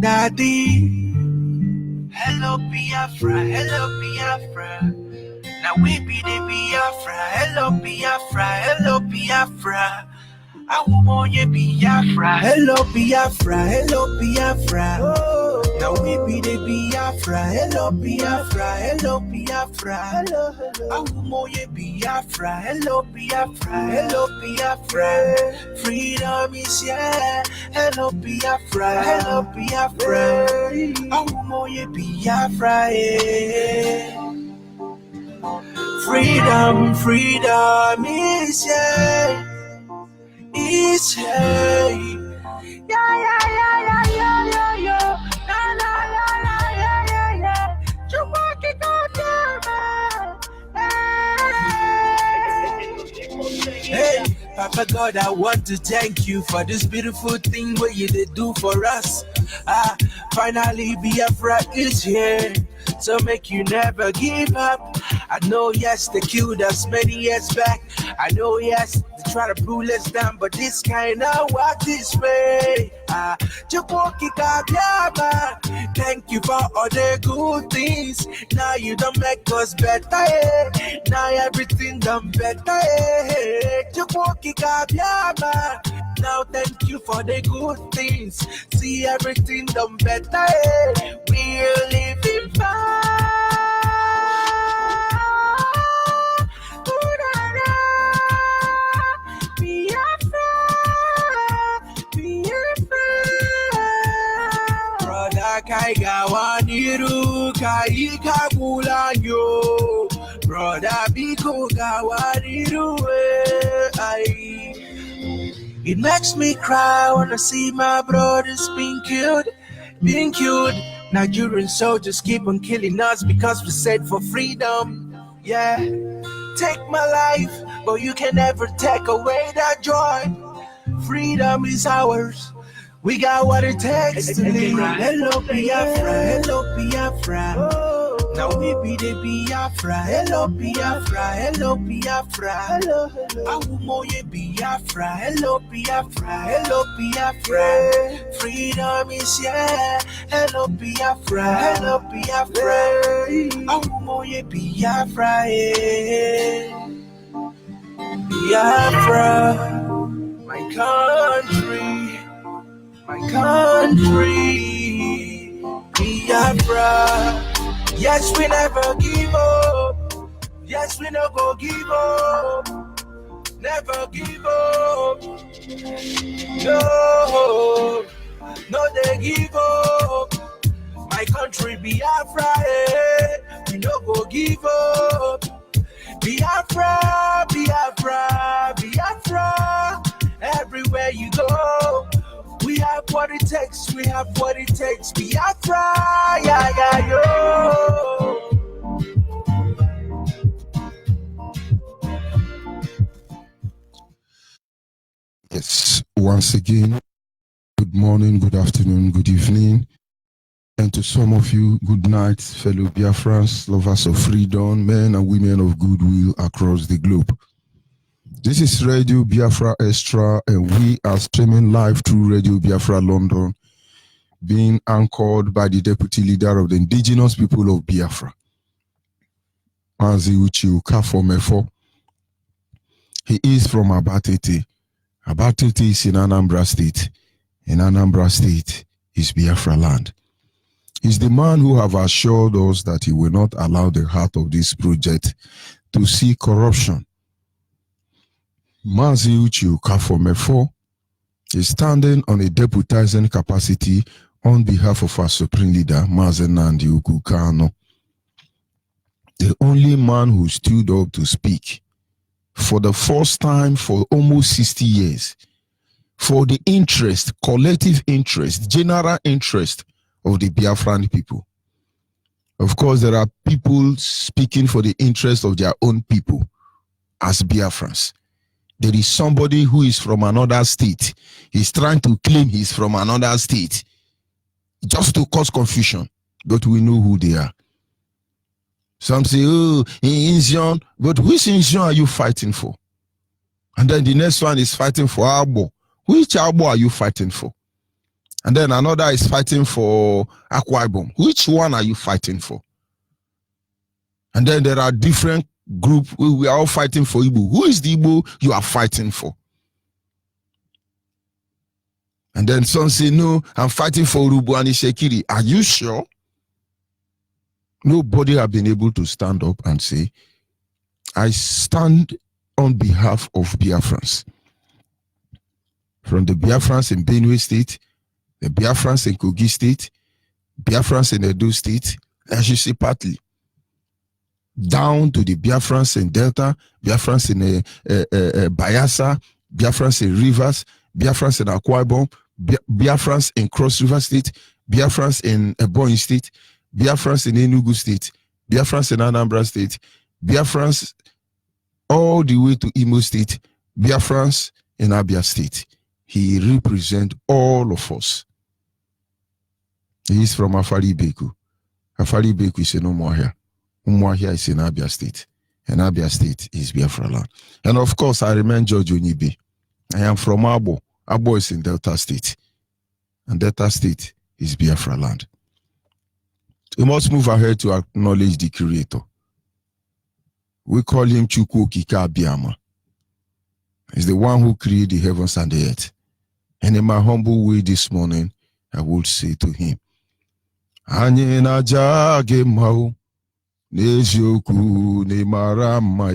Daddy, hello Biafra, hello Biafra. Now we be the Biafra, hello Biafra, hello Biafra. Onyibe Biafra, hello Biafra, hello Biafra. Now we be the Biafra, hello Biafra, hello Biafra. Onyibe Biafra, hello Biafra, hello Biafra. Freedom is here, hello Biafra, hello Biafra. Onyibe Biafra, freedom, freedom is here. It's hey, yeah, yeah, yeah, yeah, yeah, yeah, yeah, la, la, la, la, yeah, yeah, yeah. You walk it down, hey, Papa God, I want to thank you for this beautiful thing what you did do for us. Finally, Biafra is here. So make you never give up. I know, yes, they killed us many years back. I know, yes, they try to pull us down, but this kind of work this way. Thank you for all the good things. Now you don't make us better. Now everything done better. Now thank you for the good things. See everything done better. We're living fine. Kaika Mulanyo, brother Biko Gawariruwe. It makes me cry when I see my brothers being killed. Nigerian soldiers keep on killing us because we said for freedom. Yeah, take my life, but you can never take away that joy. Freedom is ours. We got what it takes to live. Hello Biafra, hello Biafra. Now we be the Biafra. Hello Biafra, hello Biafra. Awumoye Biafra, hello Biafra, hello Biafra. Freedom is here. Hello Biafra, hello Biafra. Awumoye Biafra, Biafra, my country. My country, Biafra. Yes, we never give up. Yes, we never go give up. Never give up. No, they give up. My country, Biafra. We no go give up. Biafra, Biafra, Biafra. Everywhere you go. We have what it takes, we have what it takes. Biafra, yeah, yeah, yo. Yes, once again, good morning, good afternoon, good evening. And to some of you, good night, fellow Biafrans, lovers of freedom, men and women of goodwill across the globe. This is Radio Biafra Extra, and we are streaming live through Radio Biafra London, being anchored by the Deputy Leader of the Indigenous People of Biafra, Mazi Uchi Ukafo. He is from Abatete. Abatete is in Anambra State. In Anambra State is Biafra land. He's the man who have assured us that he will not allow the heart of this project to see corruption. Mazi Uchi Ukafo is standing on a deputizing capacity on behalf of our Supreme Leader, Mazi Nnamdi Kanu, the only man who stood up to speak for the first time for almost 60 years for the interest, collective interest, general interest of the Biafran people. Of course, there are people speaking for the interest of their own people as Biafrans. There is somebody who is from another state. He's trying to claim he's from another state just to cause confusion, but we know who they are. Some say, oh, in Inzion, but which Inzion are you fighting for? And then the next one is fighting for Abo. Which Abo are you fighting for? And then another is fighting for Akwa Ibom. Which one are you fighting for? And then there are different groups. We are all fighting for Igbo. Who is the Igbo you are fighting for? And then some say, no, I'm fighting for Urubu and Ishekiri. Are you sure? Nobody have been able to stand up and say, I stand on behalf of Biafrans. From the Biafrans in Benue State, the Biafrans in Kogi State, Biafrans in Edo State, as you see partly, down to the Biafrans in Delta, Biafrans in Bayelsa, Biafrans in Rivers, Biafrans in Akwa Ibom, Biafrans in Cross River State, Biafrans in Ebonyi State, Biafrans in Enugu State, Biafrans in Anambra State, Biafrans all the way to Imo State, Biafrans in Abia State. He represents all of us. He is from Afari Beku. Afari Beku is in Umuahia. Umuahia is in Abia State. And Abia State is Biafra land. And of course, I remain George Onyibe. I am from Abo. Abo is in Delta State. And Delta State is Biafra land. We must move ahead to acknowledge the Creator. We call him Chukwu Okike Abiyama. He's the one who created the heavens and the earth. And in my humble way this morning, I would say to him, Anye na jage mau, neziokwu ne mara mma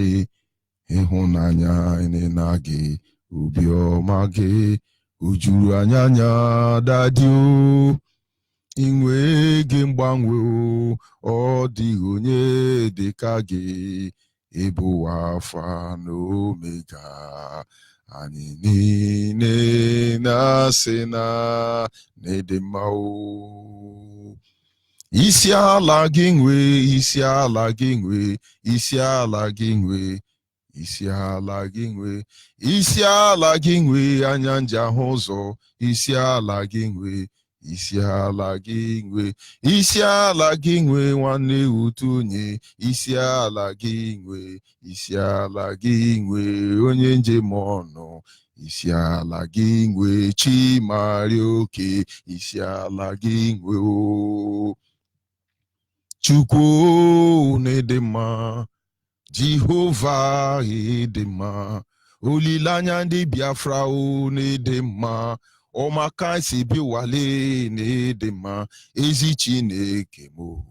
ihunanya ene nage ubioma ge ujuru anyanya dadi o. inweghị mgbanwe ọ dịghị onye dịka gị ịbụ Alfa na Omega anyị niile na-asị na n'ịdị mma isi ala gị nwe isi ala gị nwe isi ala gị nwe isi ala gị nwe isi ala gị nwe anya nji ahụ ụzọ isi ala gị nwe isi ala gị nwe isi ala gị nwe nwanne otu onye isi ala gị nwe isi ala gị nwe onye njem ọnụ isi ala gị nwe chimari oke isi ala gị nwe o Chukwu n'ịdị mma Jehova ịdị mma olileanya ndị Biafra o n'ịdị mma ọmaka si biwale n'ịdị mma ezi Chineke m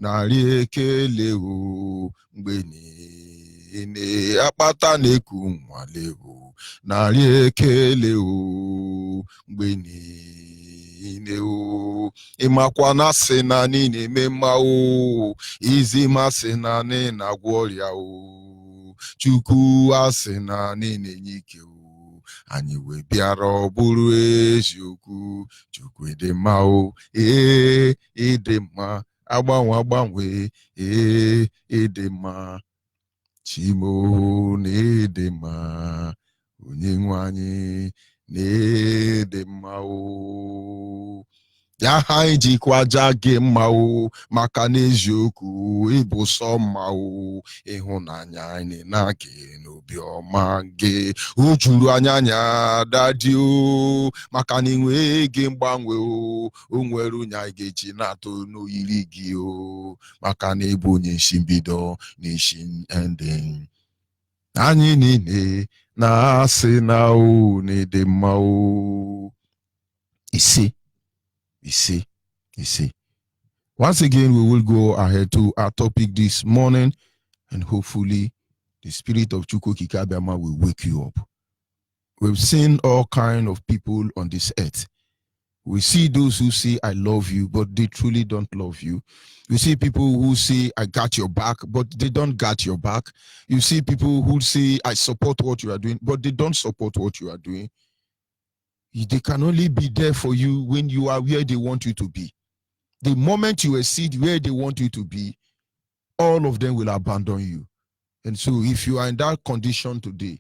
narị ekele o mgbe niile akpata na-eku nwale o narị ekele o mgbe niile o ịmakwa na sị na anyị na-eme mma o izi masị na anyị na-agwọ ọrịa o Chukwu asị na anyị na-enye ike o anyị wee bịara ọ bụrụ eziokwu Chukwu ịdị mma o ịdị mma agbanwe ịdị mma Chimo na-ịdị mma onye nwe anyị na-ịdị mma o ya ha anyị jikwa aja gị mma o maka n'eziokwu ịbụ sọ mma o ịhụnanya anyị na gị n'obi ọma gị o juru anya dadi o maka na enweghị mgbanwe o nwere onye anyị ga-eji na-atụ n'oyiri gị o maka na ịbụ onye isi mbido na isi ndị anyị niile na-asị na o n'ịdị mma o ise. Once again, we will go ahead to our topic this morning, and hopefully the spirit of Chukwu Kikabiama will wake you up. We've seen all kinds of people on this earth. We see those who say, I love you, but they truly don't love you. You see people who say, I got your back, but they don't got your back. You see people who say, I support what you are doing, but they don't support what you are doing. They can only be there for you when you are where they want you to be. The moment you exceed where they want you to be, all of them will abandon you. And so if you are in that condition today,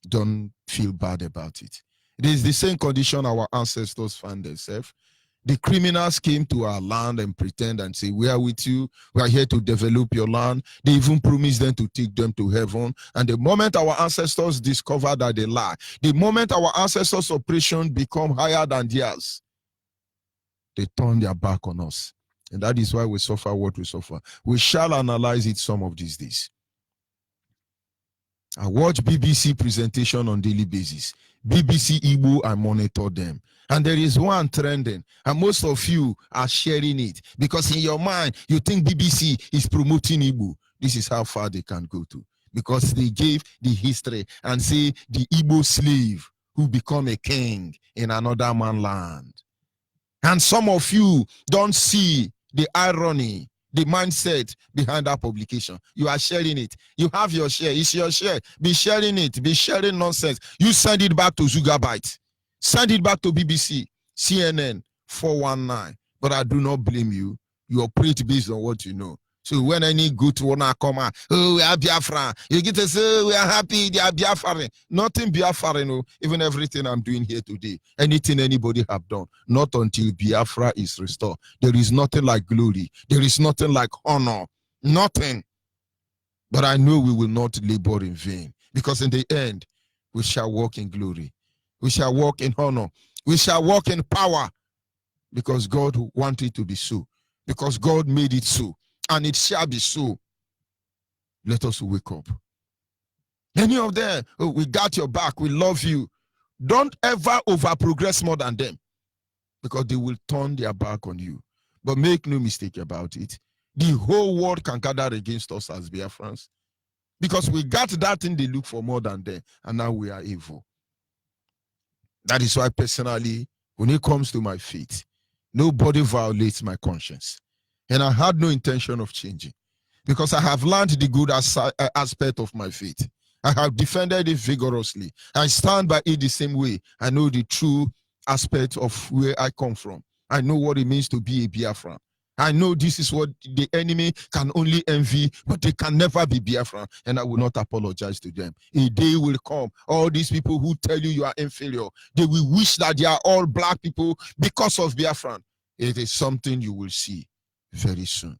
don't feel bad about it. It is the same condition our ancestors found themselves. The criminals came to our land and pretend and say, we are with you. We are here to develop your land. They even promised them to take them to heaven. And the moment our ancestors discovered that they lie, the moment our ancestors' operation become higher than theirs, they turn their back on us. And that is why we suffer what we suffer. We shall analyze it some of these days. I watch BBC presentation on daily basis. BBC Igbo, I monitor them. And there is one trending, and most of you are sharing it because in your mind, you think BBC is promoting Igbo. This is how far they can go to, because they gave the history and say the Igbo slave who become a king in another man's land. And some of you don't see the irony, the mindset behind that publication. You are sharing it. You have your share. It's your share. Be sharing it. Be sharing nonsense. You send it back to Zugabyte. Send it back to BBC, CNN, 419. But I do not blame you. You operate based on what you know. So when any good one come out, oh, we are Biafra. You get to say, oh, we are happy, they are Biafra. Nothing Biafra, no. Even everything I'm doing here today, anything anybody have done, not until Biafra is restored. There is nothing like glory. There is nothing like honor. Nothing. But I know we will not labor in vain, because in the end, we shall walk in glory. We shall walk in honor. We shall walk in power, because God wanted it to be so. Because God made it so. And it shall be so. Let us wake up. Many of them, oh, we got your back, we love you. Don't ever over progress more than them, because they will turn their back on you. But make no mistake about it. The whole world can gather against us as Biafrans, because we got that thing they look for more than them, and now we are evil. That is why personally, when it comes to my faith, Nobody violates my conscience. And I had no intention of changing because I have learned the good aspect of my faith. I have defended it vigorously. I stand by it the same way. I know the true aspect of where I come from. I know what it means to be a Biafran. I know this is what the enemy can only envy, but they can never be Biafran, and I will not apologize to them. A day will come, all these people who tell you are inferior, they will wish that they are all black people because of Biafran. It is something you will see very soon.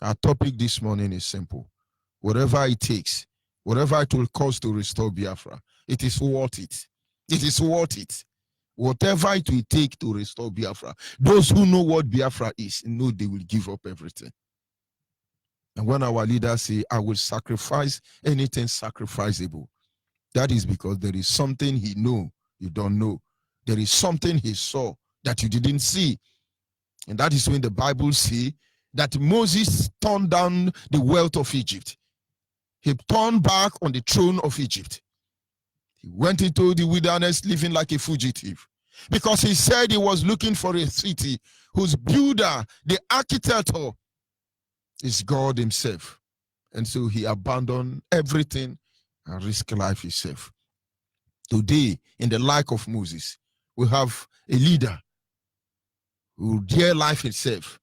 Our topic this morning is simple. Whatever it takes, whatever it will cost to restore Biafra, it is worth it. It is worth it. Whatever it will take to restore Biafra. Those who know what Biafra is, know they will give up everything. And when our leaders say, I will sacrifice anything sacrificable, that is because there is something he know you don't know. There is something he saw that you didn't see. And that is when the Bible says that Moses turned down the wealth of Egypt. He turned back on the throne of Egypt. He went into the wilderness living like a fugitive because he said he was looking for a city whose builder, the architect, is God himself. And so he abandoned everything and risked life himself. Today, in the like of Moses, we have a leader who dare life himself,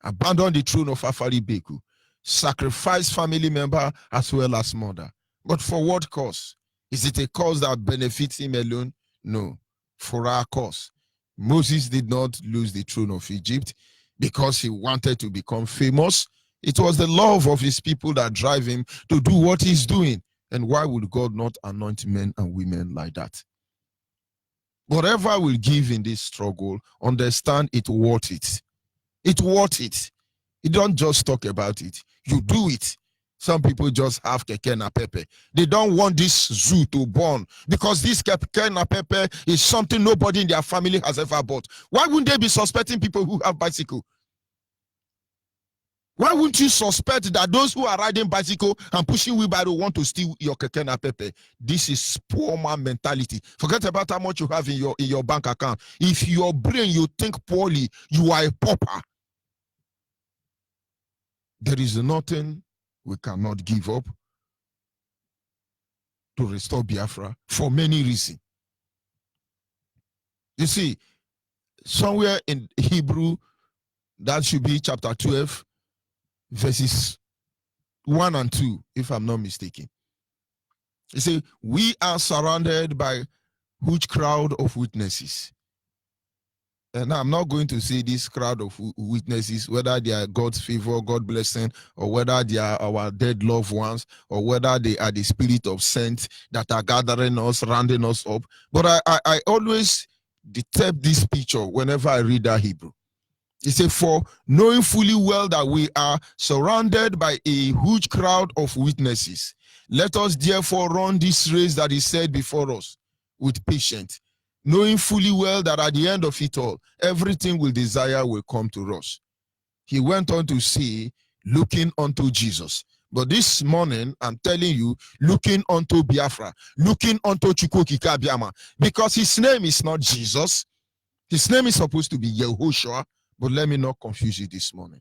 abandon the throne of Afari Beku, sacrifice family member as well as mother. But for what cause? Is it a cause that benefits him alone? No, for our cause. Moses did not lose the throne of Egypt because he wanted to become famous. It was the love of his people that drive him to do what he's doing. And why would God not anoint men and women like that? Whatever will give in this struggle, understand it worth it. It's worth it. You don't just talk about it. You do it. Some people just have keke na pepe. They don't want this zoo to burn because this keke na pepe is something nobody in their family has ever bought. Why wouldn't they be suspecting people who have bicycle? Why wouldn't you suspect that those who are riding bicycle and pushing wheelbarrow want to steal your keke na pepe? This is poor man mentality. Forget about how much you have in your bank account. If your brain, you think poorly, you are a pauper. There is nothing we cannot give up to restore Biafra for many reasons. You see, somewhere in Hebrew, that should be chapter 12, verses 1 and 2, if I'm not mistaken. You see, we are surrounded by a huge crowd of witnesses. And I'm not going to say this crowd of witnesses, whether they are God's favor, God blessing, or whether they are our dead loved ones, or whether they are the spirit of saints that are gathering us, rounding us up. But I always detect this picture whenever I read that Hebrew. It says, for knowing fully well that we are surrounded by a huge crowd of witnesses, let us therefore run this race that is set before us with patience, knowing fully well that at the end of it all, everything we desire will come to us. He went on to say, looking unto Jesus. But this morning, I'm telling you, looking unto Biafra, looking unto Chukwokika Biama, because his name is not Jesus. His name is supposed to be Yehoshua, but let me not confuse you this morning.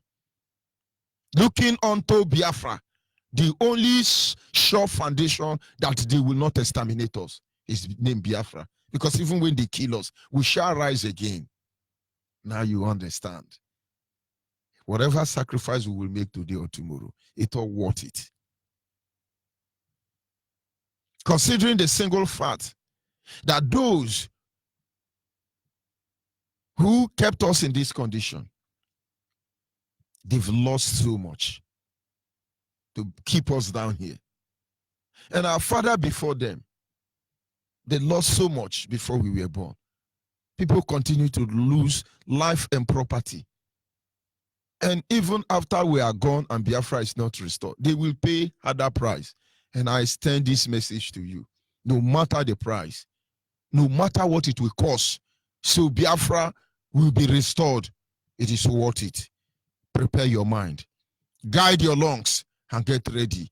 Looking unto Biafra, the only sure foundation that they will not exterminate us is named Biafra. Because even when they kill us, we shall rise again. Now you understand. Whatever sacrifice we will make today or tomorrow, it's all worth it. Considering the single fact that those who kept us in this condition, they've lost so much to keep us down here. And our father before them, they lost so much before we were born. People continue to lose life and property. And even after we are gone and Biafra is not restored, they will pay other price. And I extend this message to you. No matter the price, no matter what it will cost, so Biafra will be restored. It is worth it. Prepare your mind. Guide your lungs and get ready.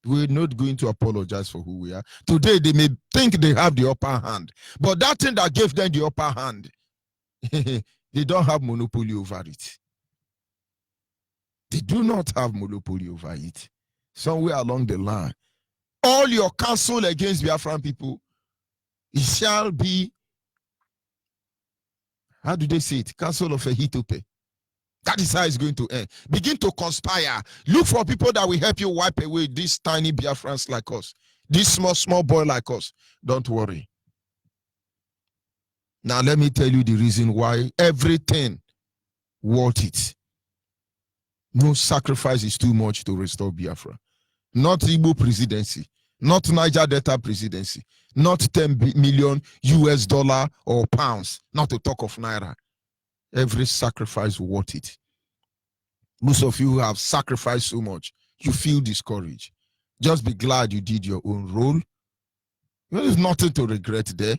We're not going to apologize for who we are. Today, they may think they have the upper hand, but that thing that gave them the upper hand, they don't have monopoly over it. They do not have monopoly over it. Somewhere along the line, all your counsel against Biafran people, it shall be, how do they say it? Counsel of a Ahithophel. That is how it's going to end. Begin to conspire. Look for people that will help you wipe away these tiny Biafrans like us. This small boy like us. Don't worry. Now let me tell you the reason why everything worth it. No sacrifice is too much to restore Biafra. Not Igbo presidency. Not Niger Delta presidency. Not 10 million US dollar or pounds. Not to talk of Naira. Every sacrifice worth it. Most of you who have sacrificed so much, you feel discouraged. Just be glad you did your own role. There is nothing to regret there.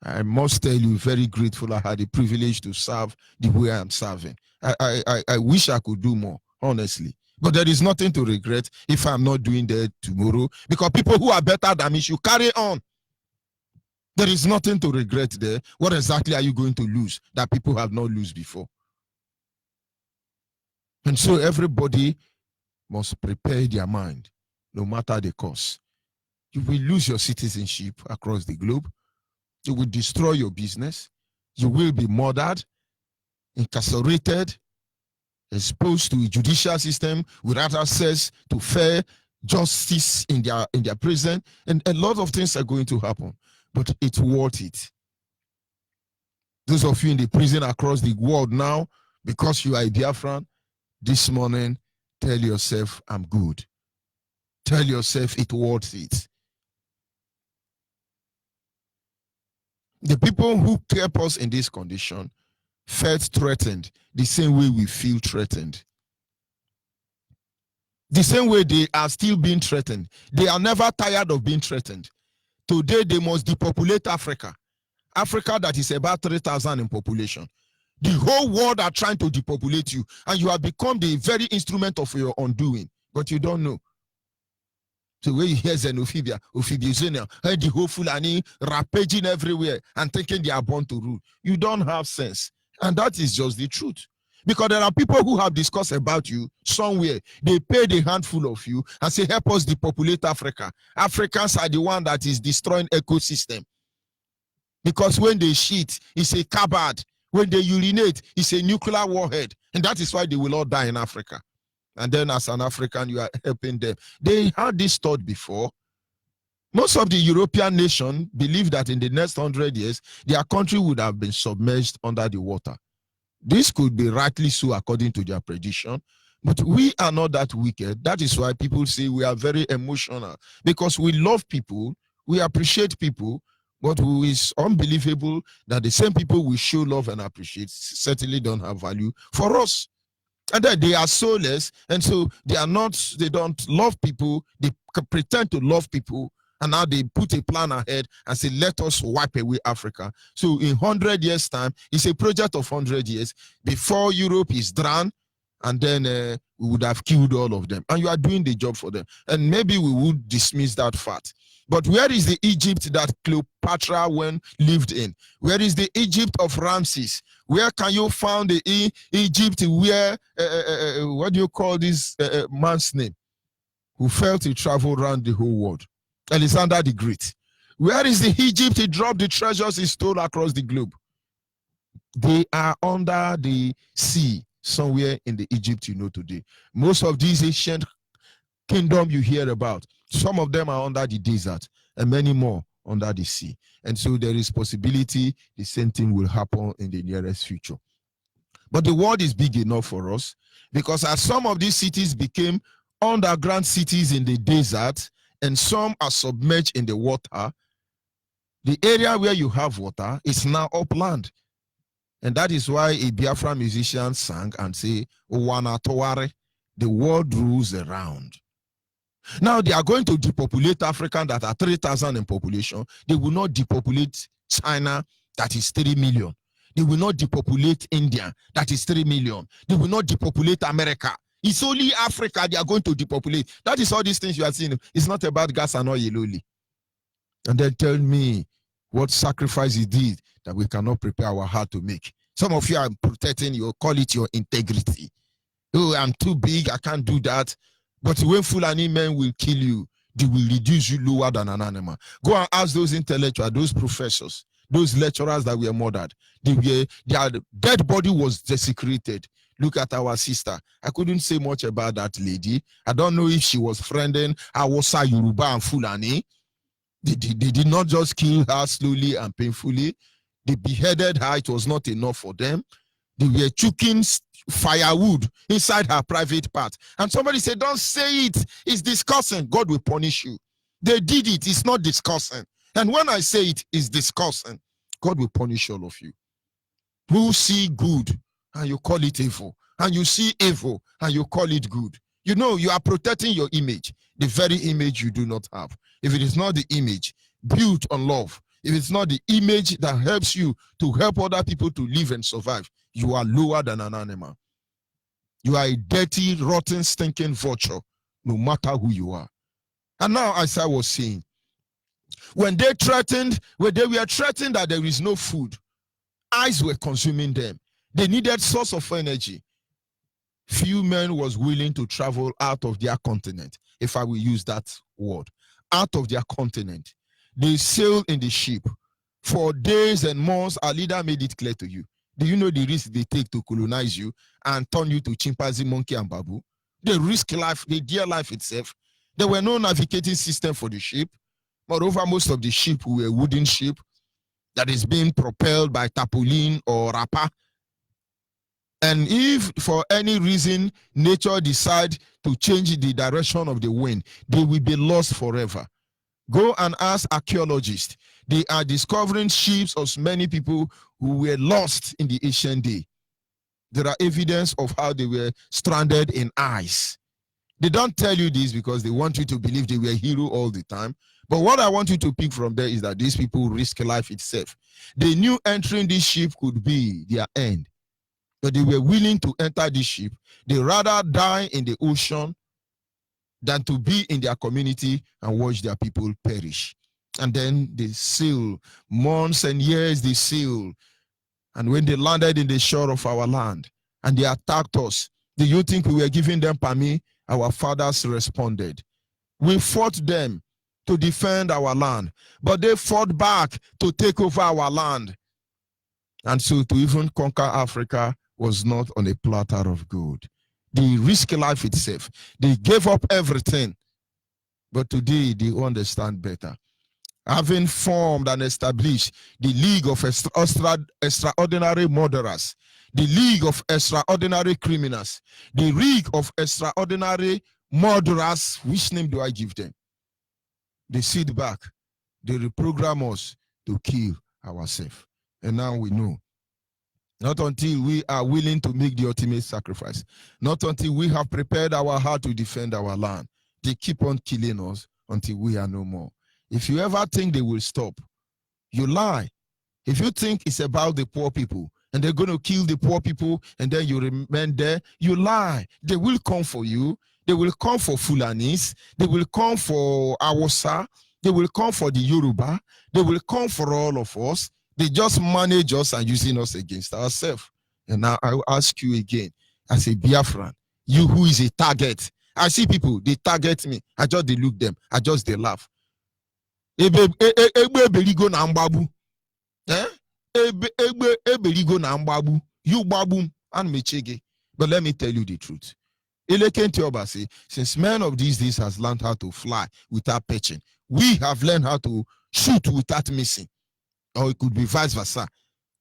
I must tell you, very grateful I had the privilege to serve the way I'm serving. I wish I could do more, honestly. But there is nothing to regret if I'm not doing that tomorrow, because people who are better than me should carry on. There is nothing to regret there. What exactly are you going to lose that people have not lost before? And so everybody must prepare their mind, no matter the cost. You will lose your citizenship across the globe. You will destroy your business. You will be murdered, incarcerated, exposed to a judicial system without access to fair justice in their prison. And a lot of things are going to happen. But it's worth it. Those of you in the prison across the world now, because you are a Biafran, this morning, tell yourself, I'm good. Tell yourself it's worth it. The people who kept us in this condition felt threatened the same way we feel threatened. The same way they are still being threatened. They are never tired of being threatened. Today, they must depopulate Africa. Africa that is about 3,000 in population. The whole world are trying to depopulate you, and you have become the very instrument of your undoing, but you don't know. So when you hear xenophobia, and the whole Fulani rampaging everywhere and thinking they are born to rule, you don't have sense. And that is just the truth. Because there are people who have discussed about you somewhere. They paid a handful of you and say, help us depopulate Africa. Africans are the one that is destroying ecosystem. Because when they shit, it's a cupboard. When they urinate, it's a nuclear warhead. And that is why they will all die in Africa. And then as an African, you are helping them. They had this thought before. Most of the European nations believe that in the next 100 years, their country would have been submerged under the water. This could be rightly so according to their prediction, but we are not that wicked. That is why people say we are very emotional, because we love people, we appreciate people, but it is unbelievable that the same people we show love and appreciate certainly don't have value for us. And then they are soulless, and so they don't love people, they pretend to love people, and now they put a plan ahead and say, let us wipe away Africa. So in 100 years' time, it's a project of 100 years. Before Europe is drowned, and then we would have killed all of them. And you are doing the job for them. And maybe we would dismiss that fact. But where is the Egypt that Cleopatra lived in? Where is the Egypt of Ramses? Where can you find the Egypt where, what do you call this man's name? Who failed to travel around the whole world? Alexander the Great. Where is the Egypt he dropped the treasures he stole across the globe? They are under the sea, somewhere in the Egypt you know today. Most of these ancient kingdoms you hear about, some of them are under the desert, and many more under the sea. And so there is possibility the same thing will happen in the nearest future. But the world is big enough for us, because as some of these cities became underground cities in the desert, and some are submerged in the water, the area where you have water is now upland. And that is why a Biafra musician sang and say, Owana Toware, the world rules around. Now they are going to depopulate Africa that are 3,000 in population. They will not depopulate China that is 3 million. They will not depopulate India that is 3 million. They will not depopulate America. It's only Africa they are going to depopulate. That is all these things you are seeing. It's not about gas and oil only. And then tell me what sacrifice he did that we cannot prepare our heart to make. Some of you are protecting your, call it your integrity. Oh, I'm too big, I can't do that. But when Fulani men will kill you, they will reduce you lower than an animal. Go and ask those intellectuals, those professors, those lecturers that were murdered. Their dead body was desecrated. Look at our sister. I couldn't say much about that lady. I don't know if she was friending Hausa, Yoruba, and Fulani. They did not just kill her slowly and painfully. They beheaded her. It was not enough for them. They were choking firewood inside her private part. And somebody said, don't say it. It's disgusting. God will punish you. They did it. It's not disgusting. And when I say it is disgusting, God will punish all of you. Who see good and you call it evil. And you see evil and you call it good. You know, you are protecting your image, the very image you do not have. If it is not the image built on love, if it's not the image that helps you to help other people to live and survive, you are lower than an animal. You are a dirty, rotten, stinking vulture, no matter who you are. And now, as I was saying, when they were threatened that there is no food, eyes were consuming them. They needed source of energy. Few men was willing to travel out of their continent, if I will use that word, out of their continent. They sailed in the ship for days and months. Our leader made it clear to you. Do you know the risk they take to colonize you and turn you to chimpanzee, monkey, and babu? They risk life, they dear life itself. There were no navigating system for the ship. Moreover, most of the ship were wooden ship that is being propelled by tarpaulin or wrapper. And if for any reason nature decide to change the direction of the wind, they will be lost forever. Go and ask archaeologists. They are discovering ships of many people who were lost in the ancient day. There are evidence of how they were stranded in ice. They don't tell you this because they want you to believe they were heroes all the time. But what I want you to pick from there is that these people risk life itself. They knew entering this ship could be their end. But they were willing to enter this ship. They rather die in the ocean than to be in their community and watch their people perish. And then they sail, months and years they sail. And when they landed in the shore of our land and they attacked us, do you think we were giving them permit? Our fathers responded. We fought them to defend our land, but they fought back to take over our land. And so to even conquer Africa was not on a platter of gold. They risked life itself. They gave up everything. But today they understand better. Having formed and established the League of Extraordinary Murderers, the League of Extraordinary Criminals, the League of Extraordinary Murderers, which name do I give them? They sit back. They reprogram us to kill ourselves. And now we know. Not until we are willing to make the ultimate sacrifice. Not until we have prepared our heart to defend our land. They keep on killing us until we are no more. If you ever think they will stop, you lie. If you think it's about the poor people and they're going to kill the poor people and then you remain there, you lie. They will come for you. They will come for Fulanis. They will come for Hausa. They will come for the Yoruba. They will come for all of us. They just manage us and using us against ourselves. And now I will ask you again, as a Biafran, you who is a target. I see people, they target me. I just they look them. I just they laugh. You babu and mechege. But let me tell you the truth. Since men of these days has learned how to fly without pitching, we have learned how to shoot without missing. Or it could be vice versa.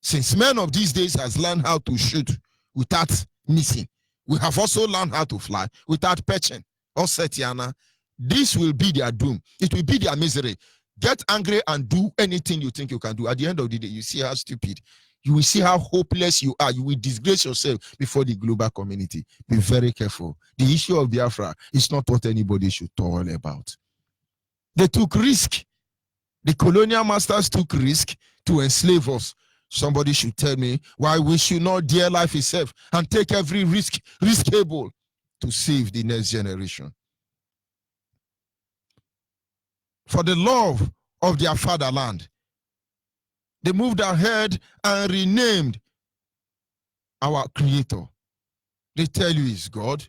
Since men of these days has learned how to shoot without missing, we have also learned how to fly without pitching. Or Setiana, this will be their doom. It will be their misery. Get angry and do anything you think you can do. At the end of the day, you see how stupid. You will see how hopeless you are. You will disgrace yourself before the global community. Be very careful. The issue of Biafra is not what anybody should toil about. They took risk. The colonial masters took risk to enslave us. Somebody should tell me why we should not dare life itself and take every risk riskable. to save the next generation. For the love of their fatherland, they moved ahead and renamed our Creator. They tell you it's God.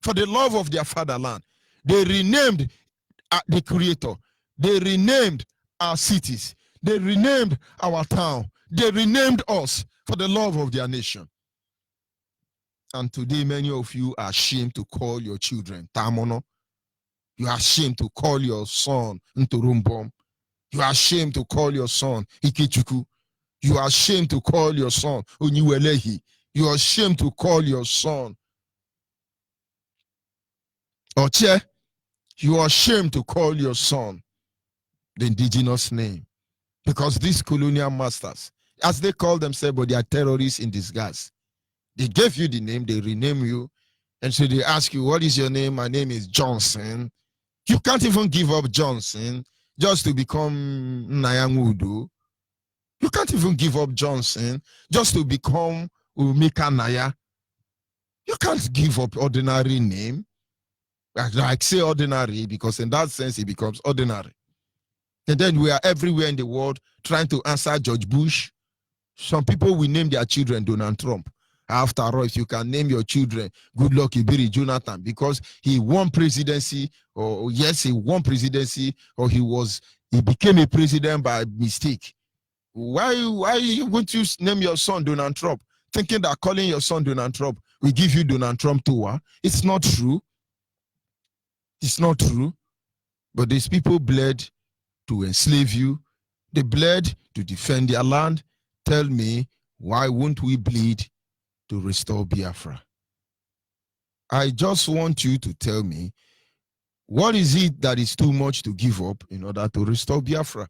For the love of their fatherland, they renamed the Creator. They renamed our cities. They renamed our town. They renamed us for the love of their nation. And today, many of you are ashamed to call your children Tamono. You are ashamed to call your son Ntorumbom. You are ashamed to call your son Ikichuku. You are ashamed to call your son Onyiwelehi. You are ashamed to call your son Oche. You are ashamed to call your son the indigenous name. Because these colonial masters, as they call themselves, but they are terrorists in disguise. They gave you the name, they rename you, and so they ask you, what is your name? My name is Johnson. You can't even give up Johnson just to become Nayangudu. You can't even give up Johnson just to become Umika Naya. You can't give up ordinary name. Like say ordinary, because in that sense it becomes ordinary. And then we are everywhere in the world trying to answer George Bush. Some people will name their children Donald Trump. After all, if you can name your children Goodluck Ibiri Jonathan because he won presidency, or yes, he won presidency, or he became a president by mistake. Why are you going to name your son Donald Trump, thinking that calling your son Donald Trump will give you Donald Trump too? It's not true. It's not true. But these people bled to enslave you. They bled to defend their land. Tell me, why won't we bleed to restore Biafra? I just want you to tell me, what is it that is too much to give up in order to restore Biafra?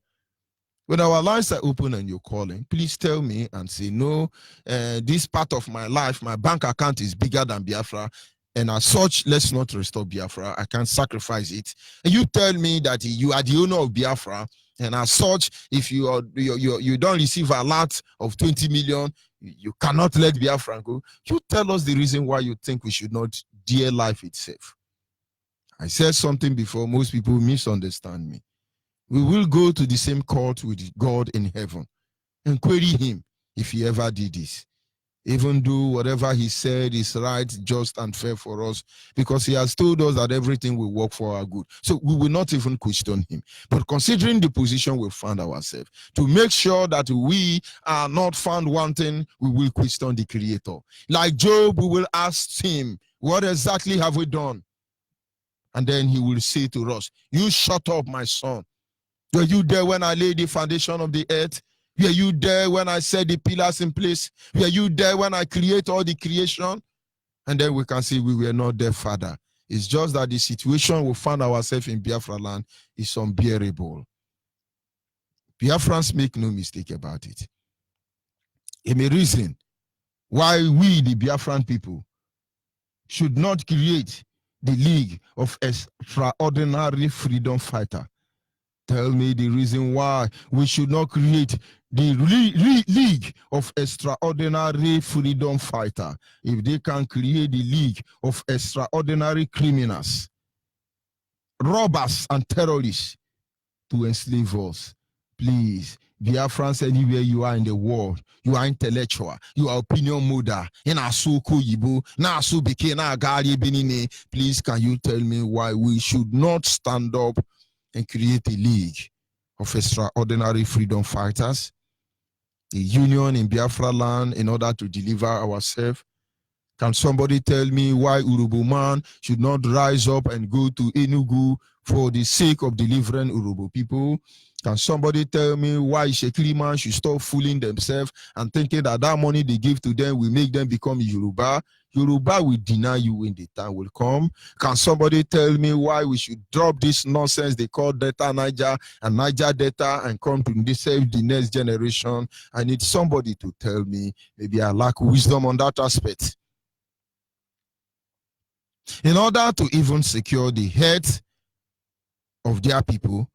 When our lines are open and you're calling, please tell me and say, no, this part of my life, my bank account is bigger than Biafra, and as such, let's not restore Biafra. I can't sacrifice it. And you tell me that you are the owner of Biafra, and as such, if you don't receive a lot of 20 million, you cannot let Biafra go. You tell us the reason why you think we should not dare life itself. I said something before, most people misunderstand me. We will go to the same court with God in heaven and query him if he ever did this. Even though whatever he said is right, just, and fair for us, because he has told us that everything will work for our good. So we will not even question him. But considering the position we found ourselves, to make sure that we are not found wanting, we will question the Creator. Like Job, we will ask him, what exactly have we done? And then he will say to us, you shut up, my son. Were you there when I laid the foundation of the earth? Were you there when I set the pillars in place? Were you there when I create all the creation? And then we can say we were not there, Father. It's just that the situation we found ourselves in Biafra land is unbearable. Biafrans make no mistake about it. A reason why we, the Biafran people, should not create the League of Extraordinary Freedom Fighter. Tell me the reason why we should not create the League of Extraordinary Freedom Fighter. If they can create the League of Extraordinary Criminals, robbers, and terrorists to enslave us, please, Biafrans, anywhere you are in the world, you are intellectual, you are opinion molder, please can you tell me why we should not stand up and create a League of Extraordinary Freedom Fighters, a union in Biafra land in order to deliver ourselves? Can somebody tell me why Urubu man should not rise up and go to Enugu for the sake of delivering Urubu people? Can somebody tell me why Shekiri man should stop fooling themselves and thinking that that money they give to them will make them become Yoruba? Yoruba will deny you when the time will come. Can somebody tell me why we should drop this nonsense they call Delta Niger and Niger Delta and come to save the next generation? I need somebody to tell me. Maybe I lack wisdom on that aspect. In order to even secure the heads of their people,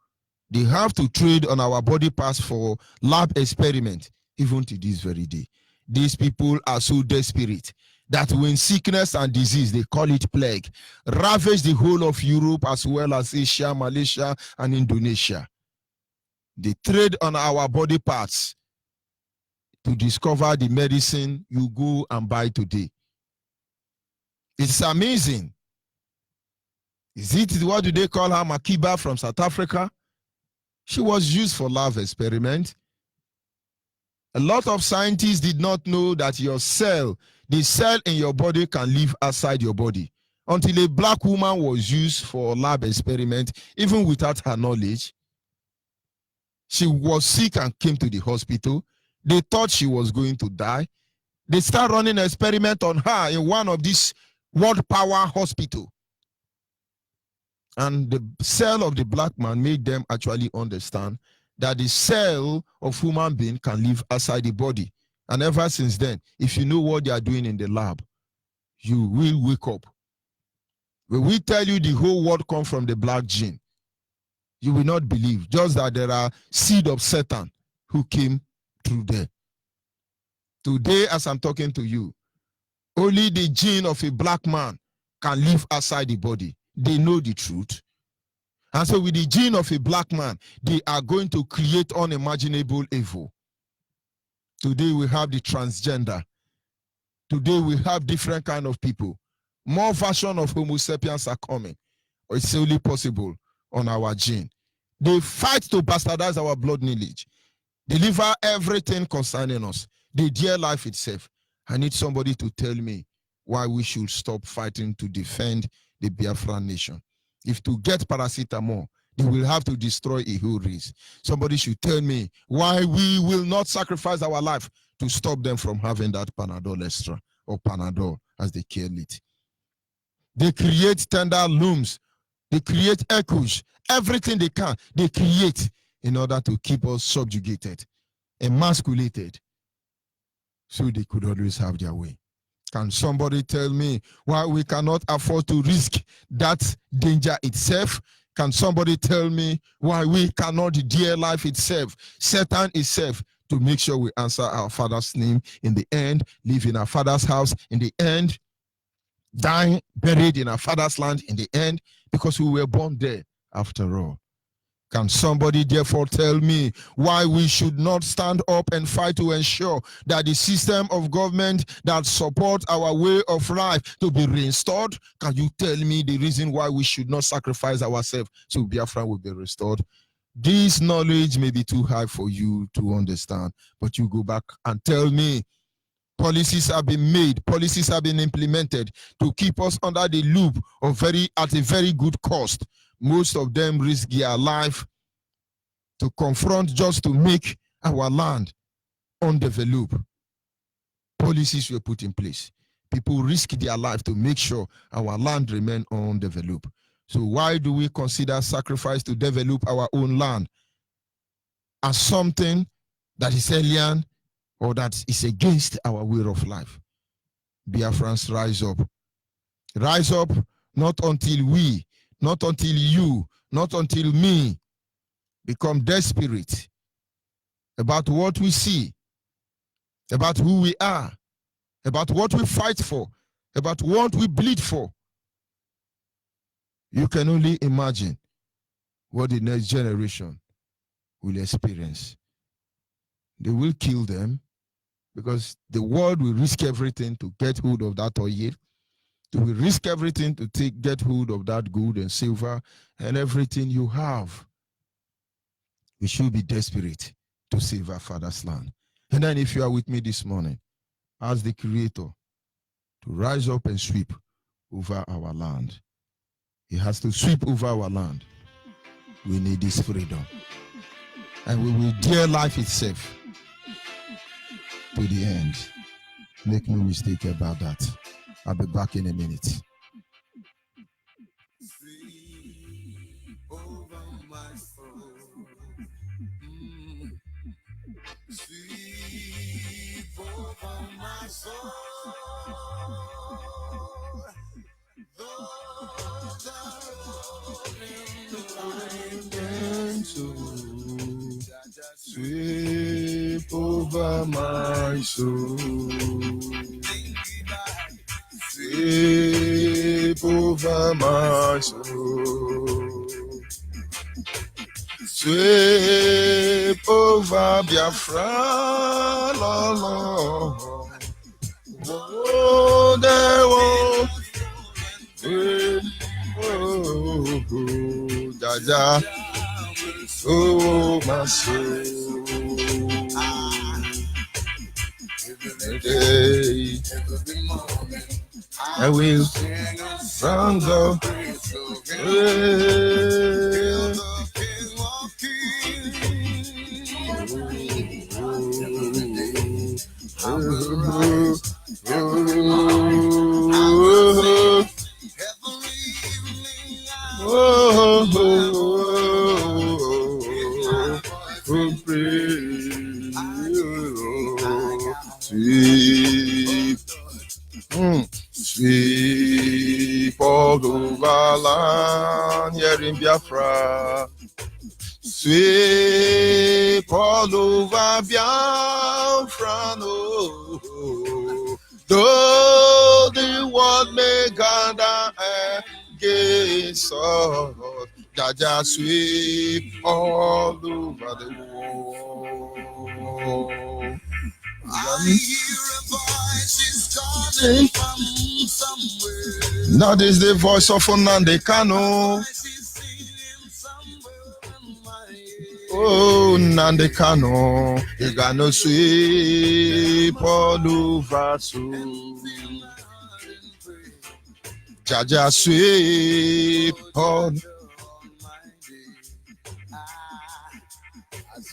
they have to trade on our body parts for lab experiment, even to this very day. These people are so desperate. that when sickness and disease, they call it plague, ravaged the whole of Europe as well as Asia, Malaysia, and Indonesia. They trade on our body parts to discover the medicine you go and buy today. It's amazing. Is it what do they call her, Makiba from South Africa? She was used for lab experiment. A lot of scientists did not know that your cell, the cell in your body, can live outside your body. Until a black woman was used for lab experiment, even without her knowledge. She was sick and came to the hospital. They thought she was going to die. They start running an experiment on her in one of these world power hospital. And the cell of the black man made them actually understand that the cell of human being can live outside the body. And ever since then, if you know what they are doing in the lab, you will wake up. When we tell you the whole world comes from the black gene, you will not believe. Just that there are seed of Satan who came through there. Today, as I'm talking to you, only the gene of a black man can live outside the body. They know the truth. And so with the gene of a black man, they are going to create unimaginable evil. Today we have the transgender. Today we have different kind of people. More version of Homo sapiens are coming. It's only possible on our gene. They fight to bastardize our blood lineage. Deliver everything concerning us. The dear life itself. I need somebody to tell me why we should stop fighting to defend the Biafra nation. If to get paracetamol, they will have to destroy a whole race. Somebody should tell me why we will not sacrifice our life to stop them from having that Panadol Extra or Panadol as they call it. They create tender looms. They create echoes. Everything they can, they create in order to keep us subjugated, emasculated, so they could always have their way. Can somebody tell me why we cannot afford to risk that danger itself? Can somebody tell me why we cannot dare life itself, Satan itself, to make sure we answer our Father's name in the end, live in our Father's house in the end, die buried in our Father's land in the end, because we were born there after all? Can somebody therefore tell me why we should not stand up and fight to ensure that the system of government that supports our way of life to be restored? Can you tell me the reason why we should not sacrifice ourselves so Biafra will be restored? This knowledge may be too high for you to understand, but you go back and tell me policies have been made, policies have been implemented to keep us under the loop of at a very good cost. Most of them risk their life to confront just to make our land undeveloped. Policies were put in place. People risk their life to make sure our land remain undeveloped. So why do we consider sacrifice to develop our own land as something that is alien or that is against our way of life? Biafrans, rise up. Rise up, not until we, not until you, not until me become desperate about what we see, about who we are, about what we fight for, about what we bleed for. You can only imagine what the next generation will experience. They will kill them because the world will risk everything to get hold of that oil. They will risk everything to get hold of that gold and silver and everything you have. We should be desperate to save our Father's land. And then if you are with me this morning, ask the Creator to rise up and sweep over our land. He has to sweep over our land. We need this freedom. And we will dare life itself to the end. Make no mistake about that. I'll be back in a minute. Sweep over my soul. Sweep over my soul. Those are sweep over my soul. Sweep over my soul. Sweep over Biafra, Lord. Oh, there won't Jaja, oh my soul. Today, I will run the sweep all over land here in Biafra. Sweep all over Biafra, no. Though the world may gather against us, Jaja sweep all over the world. I hear a voice is calling from somewhere. That is the voice of Nnamdi Kanu. Oh, Nnamdi Kanu, you got no sweep all over so. Jaja sweep all.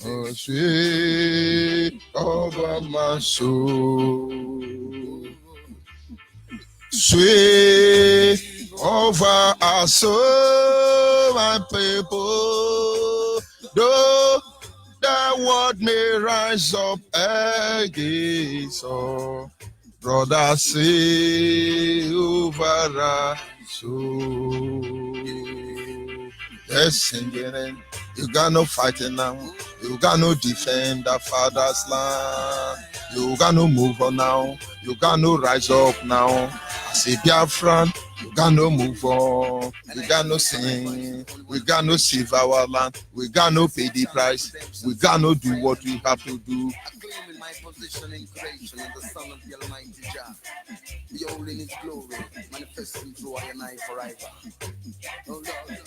Oh, sweep over my soul. Sweep over our soul, my people. Though the world may rise up against us, brother, say over our soul. Yes, singing. You got no fighting now. You got no defend the father's land. You got no move on now. You got no rise up now. I say Biafran, you got no move on. We got no sing. We got no save our land. We got no pay the price. We got no do what we have to do. Claiming my position in creation in the Son of the Almighty Jah, beholding His glory, manifesting through I and I forever. Oh Lord.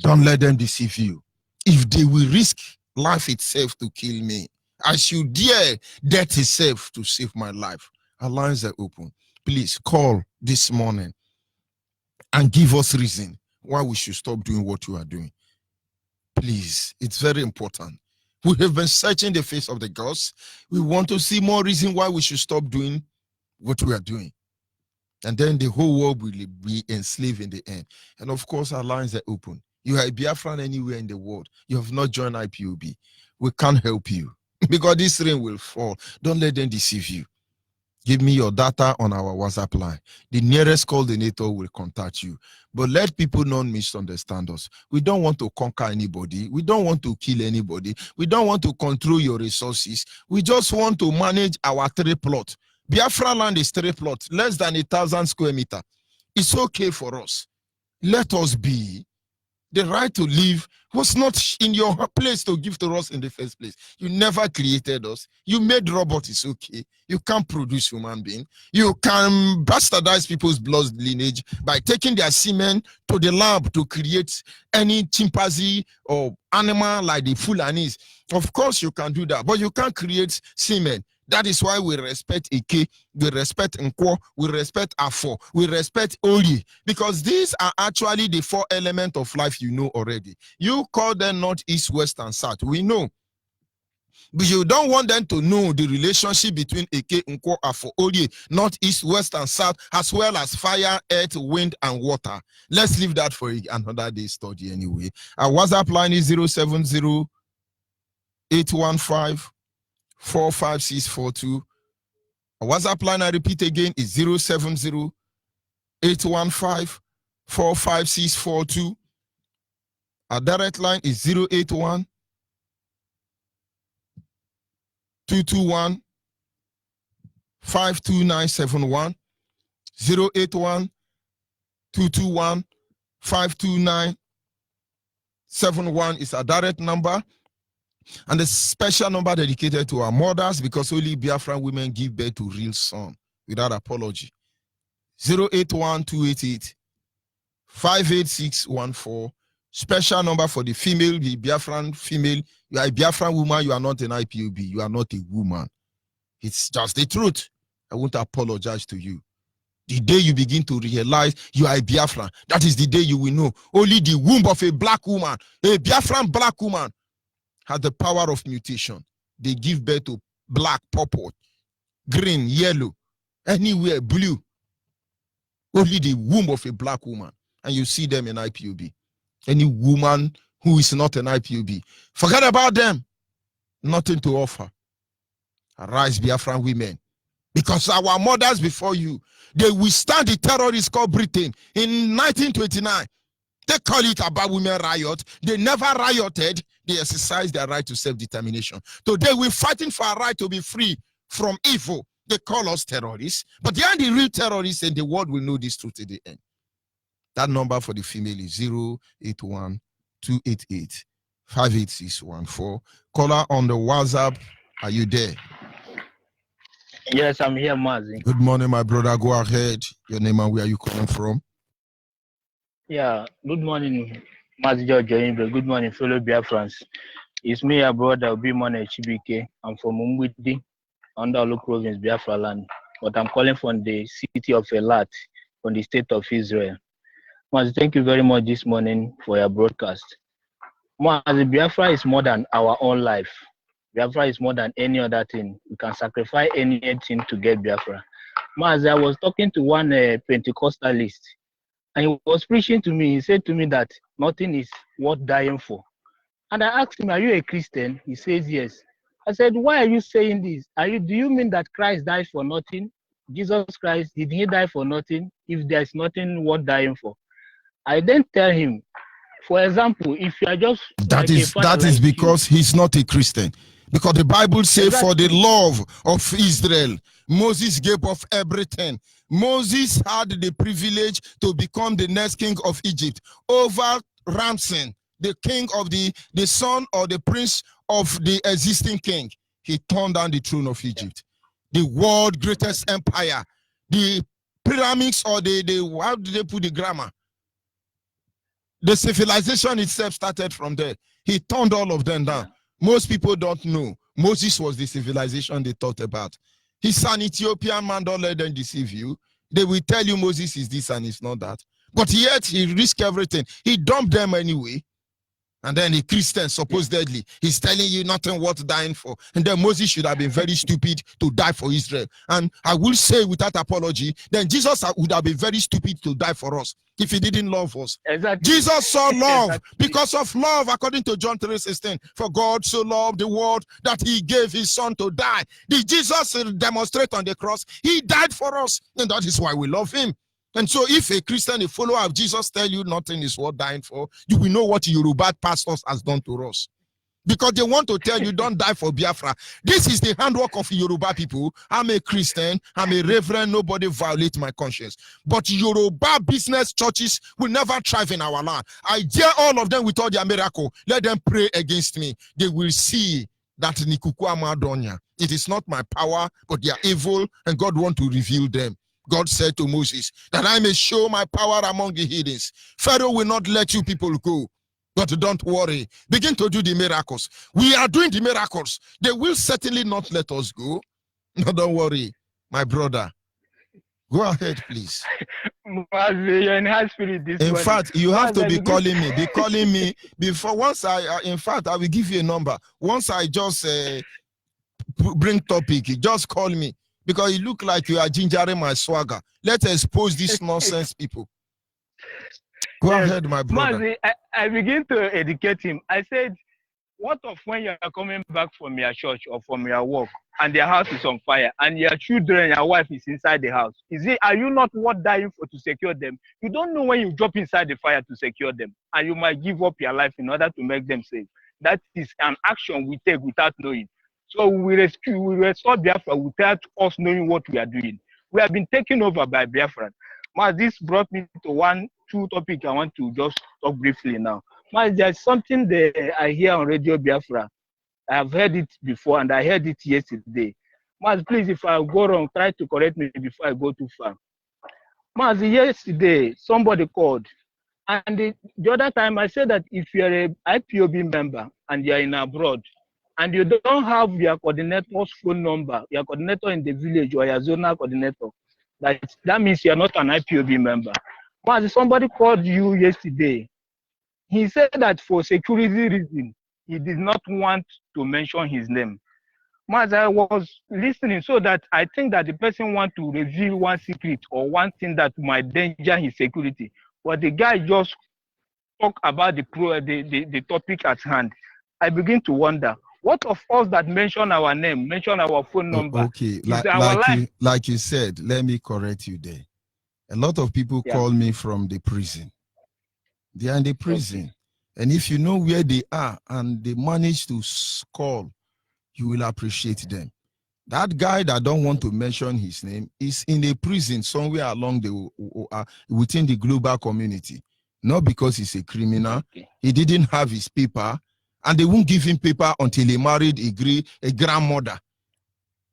Don't let them deceive you. If they will risk life itself to kill me, I should dare death itself to save my life. Our lines are open. Please call this morning and give us reason why we should stop doing what you are doing. Please, it's very important. We have been searching the face of the gods. We want to see more reason why we should stop doing what we are doing. And then the whole world will be enslaved in the end. And of course, our lines are open. You are a Biafran anywhere in the world. You have not joined IPOB. We can't help you because this rain will fall. Don't let them deceive you. Give me your data on our WhatsApp line. The nearest coordinator will contact you. But let people not misunderstand us. We don't want to conquer anybody. We don't want to kill anybody. We don't want to control your resources. We just want to manage our 3 plot. Biafra land is 3 plot, less than 1,000 square meters. It's okay for us. Let us be. The right to live was not in your place to give to us in the first place. You never created us. You made robots, it's okay. You can't produce human being. You can bastardize people's blood lineage by taking their semen to the lab to create any chimpanzee or animal like the Fulanis. Of course you can do that, but you can't create semen. That is why we respect Ike, we respect Nkwo, we respect Afo, we respect Oli, because these are actually the 4 elements of life you know already. You call them north, east, west, and south. We know. But you don't want them to know the relationship between Ike, Nkwo, Afo, Oli, north, east, west, and south, as well as fire, earth, wind, and water. Let's leave that for another day's study anyway. Our WhatsApp line is 070 815 45642. Our WhatsApp line, I repeat again, is 070 815 45642. Our direct line is 081 221 52971. 081 221 529 71 is our direct number. And the special number dedicated to our mothers, because only Biafran women give birth to real son without apology. 081 288 58614. Special number for the female, the Biafran female. You are a Biafran woman, you are not an IPOB. You are not a woman. It's just the truth. I won't apologize to you. The day you begin to realize you are a Biafran, that is the day you will know. Only the womb of a black woman, a Biafran black woman, has the power of mutation. They give birth to black, purple, green, yellow, anywhere, blue. Only the womb of a black woman. And you see them in IPOB. Any woman who is not an IPOB, forget about them. Nothing to offer. Arise, Biafran women. Because our mothers before you, they withstand the terrorists called Britain in 1929. They call it about women riot. They never rioted. They exercised their right to self-determination. Today we're fighting for our right to be free from evil. They call us terrorists, but they are the real terrorists, and the world will know this truth at the end. That number for the female is 081 288 58614. Caller on the WhatsApp. Are you there? Yes, I'm here, Mazi. Good morning, my brother. Go ahead. Your name and where are you calling from? Yeah, good morning, Mazi George Onyibe. Good morning, fellow Biafrans. It's me, your brother, Obimone Chibike. I'm from Umwidi, under Olu province, Biafra land. But I'm calling from the city of Elat, from the state of Israel. Mazi, thank you very much this morning for your broadcast. Mazi, Biafra is more than our own life. Biafra is more than any other thing. We can sacrifice anything to get Biafra. Mazi, I was talking to one Pentecostalist, and he was preaching to me. He said to me that nothing is worth dying for. And I asked him, are you a Christian? He says, yes. I said, why are you saying this? Do you mean that Christ died for nothing? Jesus Christ, did he die for nothing? If there's nothing worth dying for. I then tell him, for example, if you are just that is because he's not a Christian. Because the Bible says, exactly, for the love of Israel, Moses gave up everything. Moses had the privilege to become the next king of Egypt over Ramses, the king of the son or the prince of the existing king. He turned down the throne of Egypt. The world greatest empire. The pyramids, or how did they put the grammar? The civilization itself started from there. He turned all of them down. Most people don't know. Moses was the civilization they thought about. He's an Ethiopian man, don't let them deceive you. They will tell you Moses is this and it's not that. But yet he risked everything. He dumped them anyway. And then a Christian, supposedly, he's telling you nothing worth dying for. And then Moses should have been very stupid to die for Israel. And I will say without apology, then Jesus would have been very stupid to die for us if he didn't love us. Exactly. Jesus saw love. Exactly. Because of love, according to John 3:16. For God so loved the world that he gave his son to die. Did Jesus demonstrate on the cross? He died for us. And that is why we love him. And so if a Christian, a follower of Jesus, tell you nothing is worth dying for, you will know what Yoruba pastors has done to us. Because they want to tell you, don't die for Biafra. This is the handwork of Yoruba people. I'm a Christian, I'm a reverend, nobody violate my conscience. But Yoruba business churches will never thrive in our land. I dare all of them with all their miracle. Let them pray against me. They will see that Nikuku Amadonya. It is not my power, but they are evil, and God wants to reveal them. God said to Moses, that I may show my power among the heathens. Pharaoh will not let you people go. But don't worry. Begin to do the miracles. We are doing the miracles. They will certainly not let us go. No, don't worry, my brother. Go ahead, please. You're in high spirit this in morning. Fact, you have to be calling me. Be calling me before. Once in fact, I will give you a number. Once I just bring topic, just call me. Because you look like you are gingering my swagger. Let's expose these nonsense people. Go ahead, my brother. Mazi, I begin to educate him. I said, what of when you are coming back from your church or from your work and their house is on fire and your children, your wife is inside the house? Are you not worth dying for to secure them? You don't know when you drop inside the fire to secure them, and you might give up your life in order to make them safe. That is an action we take without knowing. So we restore Biafra without us knowing what we are doing. We have been taken over by Biafra. This brought me to two topics I want to just talk briefly now. There's something that I hear on Radio Biafra. I have heard it before and I heard it yesterday. Please, if I go wrong, try to correct me before I go too far. Yesterday, somebody called. And the other time I said that if you're an IPOB member and you're in abroad and you don't have your coordinator's phone number, your coordinator in the village or your zonal coordinator, that means you're not an IPOB member. Somebody called you yesterday. He said that for security reasons, he did not want to mention his name. I was listening, so that I think that the person wants to reveal one secret or one thing that might danger his security. But the guy just talk about the topic at hand. I begin to wonder, what of us that mention our name, mention our phone number? Okay, like you said, let me correct you there. A lot of people call me from the prison. They are in the prison. Okay. And if you know where they are and they manage to call, you will appreciate them. That guy that don't want to mention his name is in a prison somewhere along within the global community. Not because he's a criminal. Okay. He didn't have his paper, and they won't give him paper until he married a grandmother.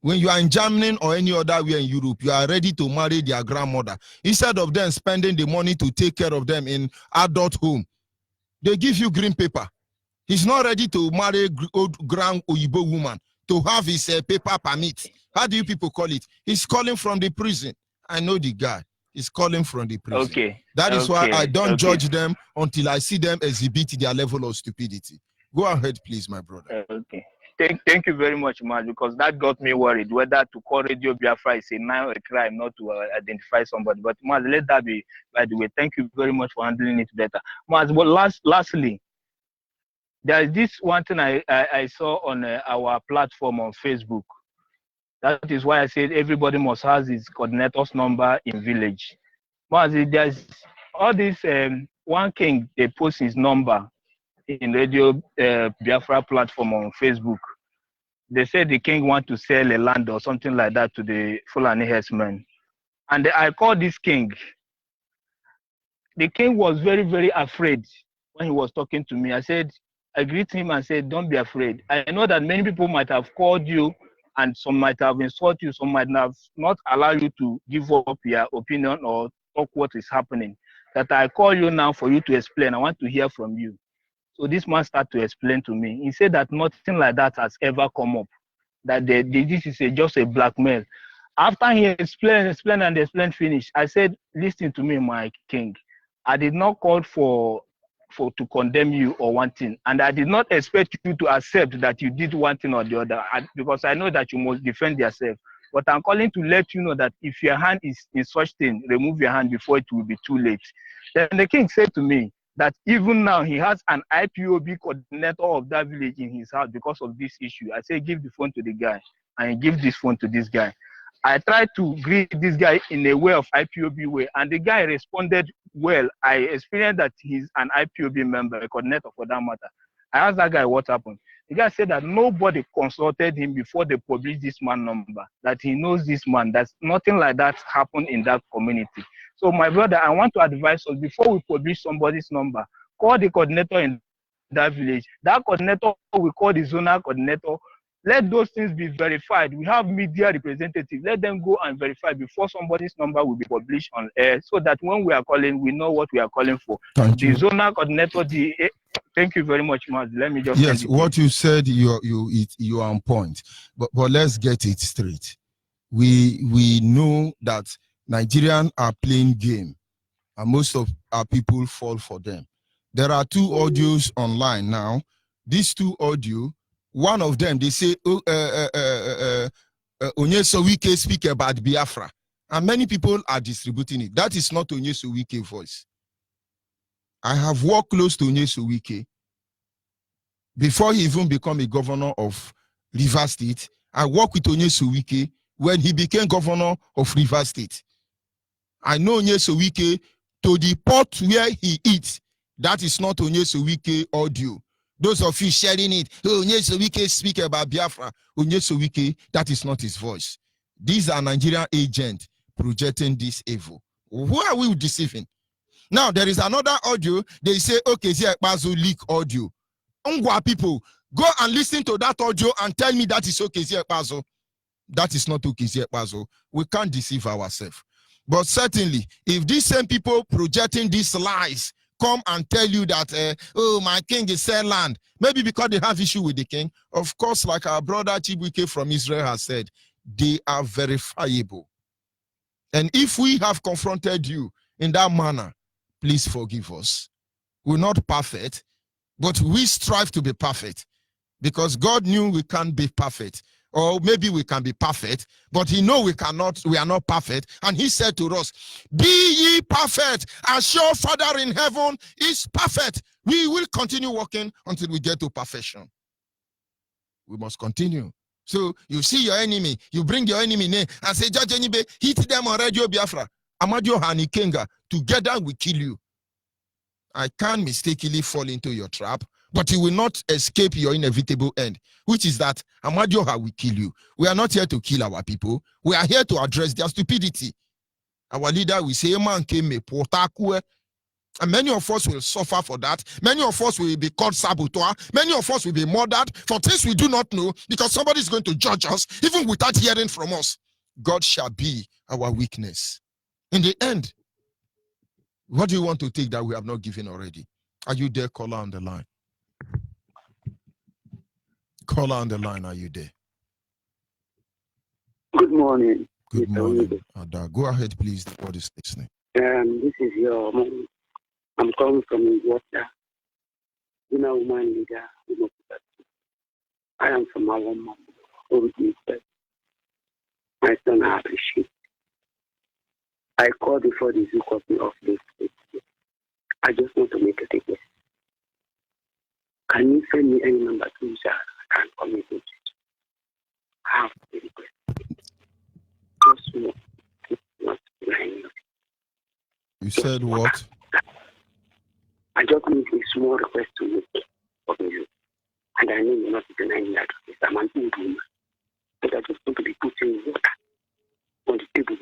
When you are in Germany or any other way in Europe, you are ready to marry their grandmother. Instead of them spending the money to take care of them in adult home, they give you green paper. He's not ready to marry old grand Onyibe woman to have his paper permit. How do you people call it? He's calling from the prison. I know the guy. He's calling from the prison. Okay. That is why I don't judge them until I see them exhibit their level of stupidity. Go ahead, please, my brother. Okay. Thank you very much, man, because that got me worried whether to call Radio Biafra is a crime not to identify somebody. But man, let that be by the way. Thank you very much for handling it better. Man, but lastly, there is this one thing I saw on our platform on Facebook. That is why I said everybody must have his coordinator's number in village. But there's all this one king, they post his number in Radio Biafra platform on Facebook. They said the king want to sell a land or something like that to the Fulani herdsmen. And I called this king. The king was very, very afraid when he was talking to me. I greeted him and said, don't be afraid. I know that many people might have called you and some might have insulted you, some might have not allowed you to give up your opinion or talk what is happening. That I call you now for you to explain. I want to hear from you. So this man started to explain to me. He said that nothing like that has ever come up. That this is just a blackmail. After he explained finished, I said, listen to me, my king. I did not call to condemn you or one thing, and I did not expect you to accept that you did one thing or the other, because I know that you must defend yourself. But I'm calling to let you know that if your hand is in such thing, remove your hand before it will be too late. Then the king said to me that even now he has an IPOB coordinator of that village in his house because of this issue. I said, give the phone to the guy, and he gave this phone to this guy. I tried to greet this guy in a way of IPOB way, and the guy responded well. I experienced that he's an IPOB member, a coordinator for that matter. I asked that guy what happened. The guy said that nobody consulted him before they published this man number, that he knows this man, that nothing like that happened in that community. So my brother, I want to advise us, before we publish somebody's number, call the coordinator in that village. That coordinator we call the zonal coordinator. Let those things be verified. We have media representatives. Let them go and verify before somebody's number will be published on air, so that when we are calling, we know what we are calling for. Thank you. The zonal coordinator, thank you very much, Maz. Let me just yes, what you said, you are on point. But let's get it straight. We know that Nigerians are playing game, and most of our people fall for them. There are two audios online now. These two audio. One of them, they say, Onyibe speak about Biafra. And many people are distributing it. That is not Onyibe voice. I have worked close to Onyibe. Before he even became a governor of Rivers State, I worked with Onyibe when he became governor of Rivers State. I know Onyibe to the pot where he eats. That is not Onyibe audio. Those of you sharing it, Onyibe speak about Biafra. Onyibe, that is not his voice. These are Nigerian agents projecting this evil? Who are we deceiving? Now, there is another audio. They say, okay, Bazo leak audio. Ungwa people, go and listen to that audio and tell me that is okay, Bazo. That is not okay, Bazo. We can't deceive ourselves. But certainly, if these same people projecting these lies come and tell you that, oh, my king is sell land, maybe because they have issue with the king, of course, like our brother Chibuike from Israel has said, they are verifiable. And if we have confronted you in that manner, please forgive us. We're not perfect, but we strive to be perfect because God knew we can't be perfect. Or maybe we can be perfect, but he know we are not perfect. And he said to us, be ye perfect as your Father in heaven is perfect. We will continue working until we get to perfection. We must continue. So you see your enemy, you bring your enemy name and say, Judge Onyibe, hit them on Radio Biafra. Amadio Hani Kenga, together we kill you. I can't mistakenly fall into your trap, but you will not escape your inevitable end, which is that Amadioha will kill you. We are not here to kill our people. We are here to address their stupidity. Our leader will say, man came and many of us will suffer for that. Many of us will be called saboteur. Many of us will be murdered for things we do not know because somebody is going to judge us even without hearing from us. God shall be our weakness. In the end, what do you want to take that we have not given already? Are you there, caller on the line? Caller on the line, are you there? Good morning. Good morning. Ada, go ahead, please. The board is listening. This is your mom. I'm calling from Water. Woman leader. I am from our mom. My son, I appreciate. I called before the Zoo copy of this. I just want to make a ticket. Can you send me any number to I can communicate? I have a request. Just not behind. You said what? I just need a small request to make of you. And I know you're not denying that. I'm an old woman. But I just want to be putting water on the table.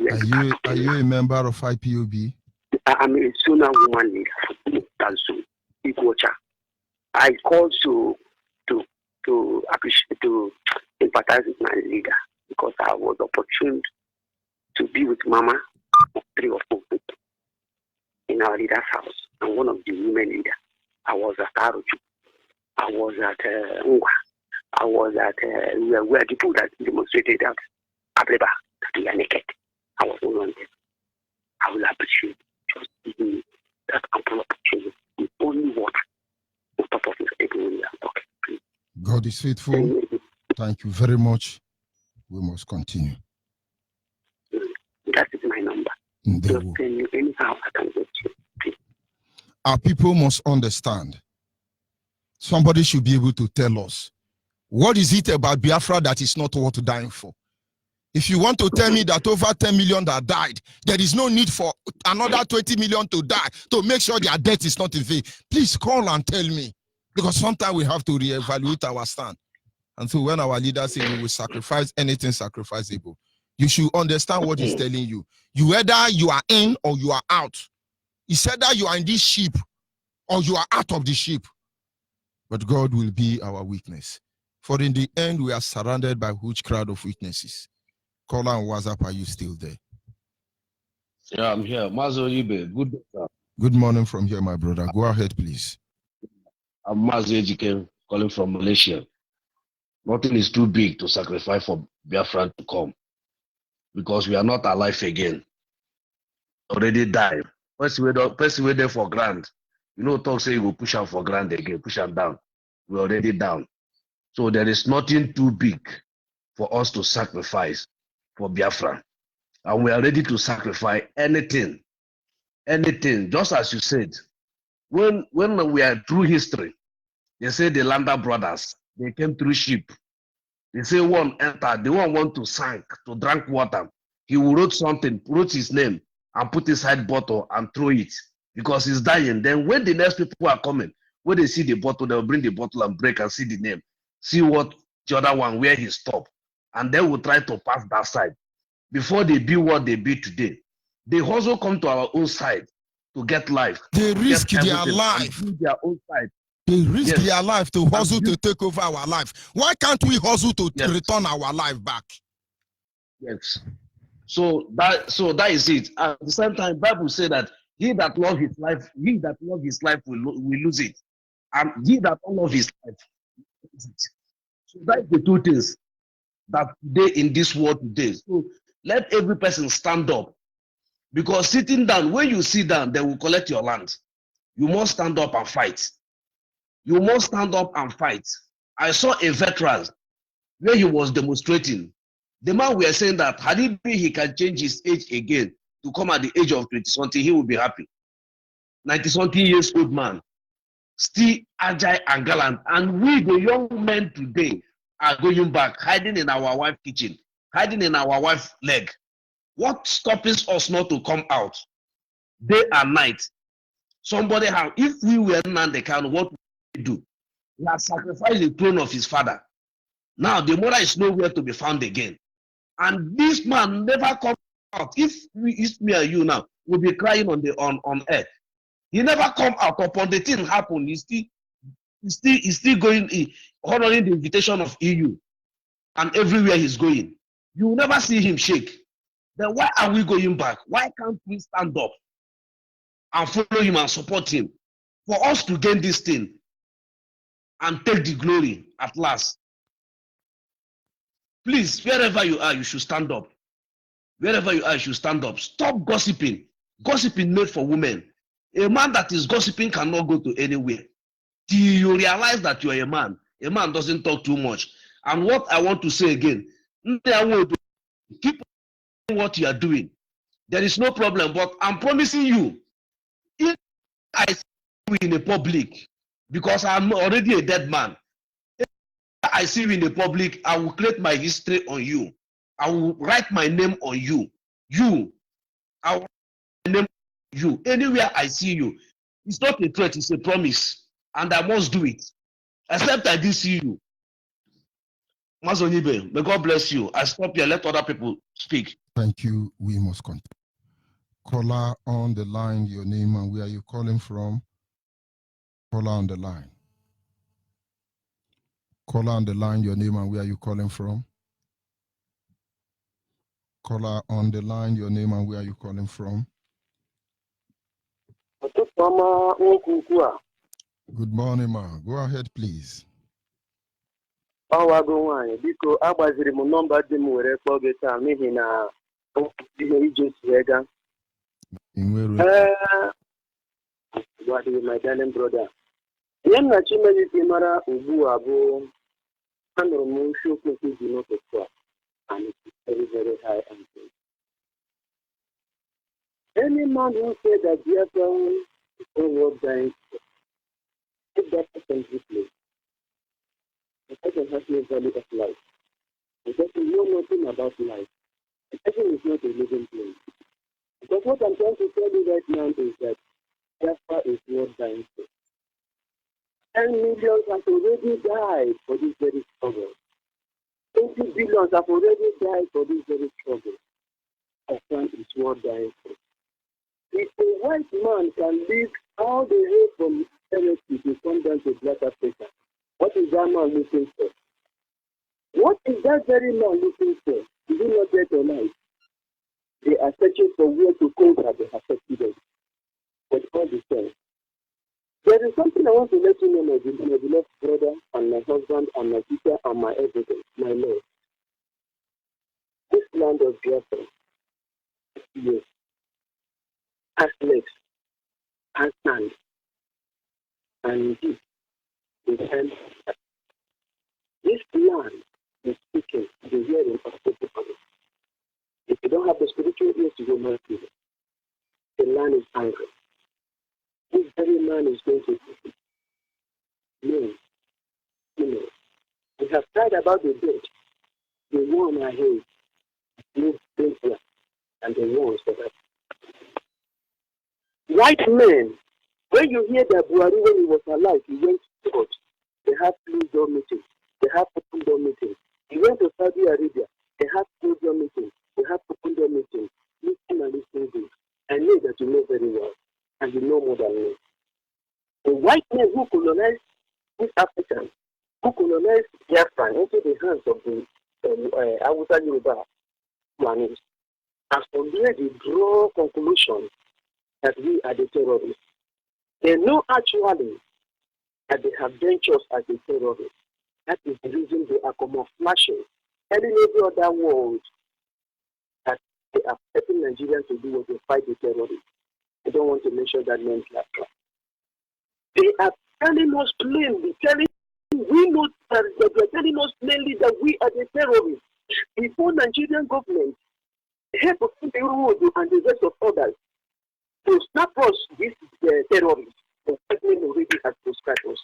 Are you a member of IPOB? I'm a sooner woman leader. That's so. Watcher. I called to appreciate, to empathize with my leader because I was opportune to be with Mama 3 or 4 people in our leader's house. And one of the women leaders. I was at Aruju. I was at Ngwa. I was at where the people that demonstrated that Abreba that we are naked. I was one of them. I will appreciate just giving me that ample opportunity with only water on top of the table when we are talking. Please. God is faithful. Thank you very much. We must continue. That is my number. Just send me anyhow I can get you. Please. Our people must understand. Somebody should be able to tell us, what is it about Biafra that is not worth dying for? If you want to tell me that over 10 million that died, there is no need for another 20 million to die to make sure their death is not in vain, please call and tell me. Because sometimes we have to reevaluate our stand. And so when our leaders say we will sacrifice anything sacrificable, you should understand what he's telling you. Either you are in or you are out. He said that you are in this ship or you are out of the ship. But God will be our weakness. For in the end, we are surrounded by a huge crowd of witnesses. Caller and WhatsApp, are you still there? Yeah, I'm here. Mazo Onyibe, good day, sir. Good morning from here, my brother. Go ahead, please. I'm Mazo Ejike, calling from Malaysia. Nothing is too big to sacrifice for Biafra to come because we are not alive again. Already died. Person we there for grand. You know, talk say you will push out for grand again, push them down. We're already down. So there is nothing too big for us to sacrifice for Biafra. And we are ready to sacrifice anything, just as you said. When we are through history, they say the Landa brothers, they came through ship. They say one entered, the one want to sink, to drink water. He wrote something, wrote his name, and put his head bottle and throw it because he's dying. Then when the next people are coming, when they see the bottle, they'll bring the bottle and break and see the name. See what the other one, where he stopped. And then we'll try to pass that side. before they be what they be today. They also come to our own side to get life. They risk get their life. their own side. They risk Yes. their life to hustle to take over our life. Why can't we hustle to Yes. return our life back? Yes. So that is it. At the same time, Bible says that he that love his life will lose it. And he that don't love his life will lose it. So that's the two things that today in this world today. So let every person stand up. Because sitting down, when you sit down, they will collect your land. You must stand up and fight. You must stand up and fight. I saw a veteran where he was demonstrating. The man were saying that had it been he can change his age again to come at the age of 20-something, he would be happy. 90-something years old man, still agile and gallant. And we, the young men today, are going back, hiding in our wife's kitchen, hiding in our wife's leg. What stops us not to come out day and night? Somebody have, if we were Nnamdi Kanu, what would we do? He has sacrificed the throne of his father. Now the mother is nowhere to be found again. And this man never comes out. If it's me and you now, we'll be crying on earth. He never come out. Upon the thing happen, he's still going, honoring the invitation of EU. And everywhere he's going, you will never see him shake. Then why are we going back? Why can't we stand up and follow him and support him for us to gain this thing and take the glory at last? Please, wherever you are, you should stand up. Wherever you are, you should stand up. Stop gossiping. Gossiping made for women. A man that is gossiping cannot go to anywhere. Till you realize that you are a man. A man doesn't talk too much. And what I want to say again, keep what you are doing. There is no problem, but I'm promising you, if I see you in the public, because I'm already a dead man, if I see you in the public, I will create my history on you. I will write my name on you. I will write my name on you. Anywhere I see you, it's not a threat, it's a promise. And I must do it. Except I did see you. Onyibe, may God bless you. I stop here, let other people speak. Thank you. We must continue. Caller on the line, your name and where are you calling from? Caller on the line. Caller on the line, your name and where are you calling from? Caller on the line, your name and where are you calling from? Good morning, ma. Go ahead, please. Biko agbaziri m nọmba dị m were kpọọ gị taa n'ihi na ihe ije si ega. My darling brother. Ihe m na Chimelisi mara ugbu a bụ anụrụ m isiokwu nke dị n'ụtụtụ a, and it is very, very high and good. Any man who said that Biafra is all dying, if that person is replaced, the person has no value of life. The person knows nothing about life. The person is not a living being. Because what I'm trying to tell you right now is that Biafra is worth dying for. 10 millions have already died for this very struggle. 20 billions have already died for this very struggle. Biafra is worth dying for. If a white man can live all the way from Tennessee to come down to Black Africa, what is that man looking for? What is that very man looking for? Is he not dead or alive? They are searching for where to conquer the affected them. But all the same, there is something I want to let you know, my beloved brother, and my husband, and my sister, and my everything, my Lord. This land of Biafra, yes, has legs, has hands, and deep. This land is speaking the hearing of people. If you don't have the spiritual ears to go mark you, the land is angry. This very man is going to no. We have tried about the dead, the one I hate, no danger, and the ones that are white men. When you hear that Buhari, when he was alive, he went to court. They have closed door meetings. They have open door meetings. He went to Saudi Arabia. They have closed door meetings. They have open meeting, listen and listen good. I know that you know very well, and you know more than me. The white men who colonized East Africans, who colonized Biafra into the hands of the Hausa Yoruba planners, has already drawn conclusions that we are the terrorists. They know actually that they have ventures as a terrorist. That is the reason they are camouflaging, telling every other world that they are helping Nigerians to do what they fight the terrorists. I don't want to mention that name like that. They are telling us plainly, we know that they are telling us plainly that we are the terrorists. Before Nigerian government help us and the rest of others to snap us this terrorists, the government already has prescribed us.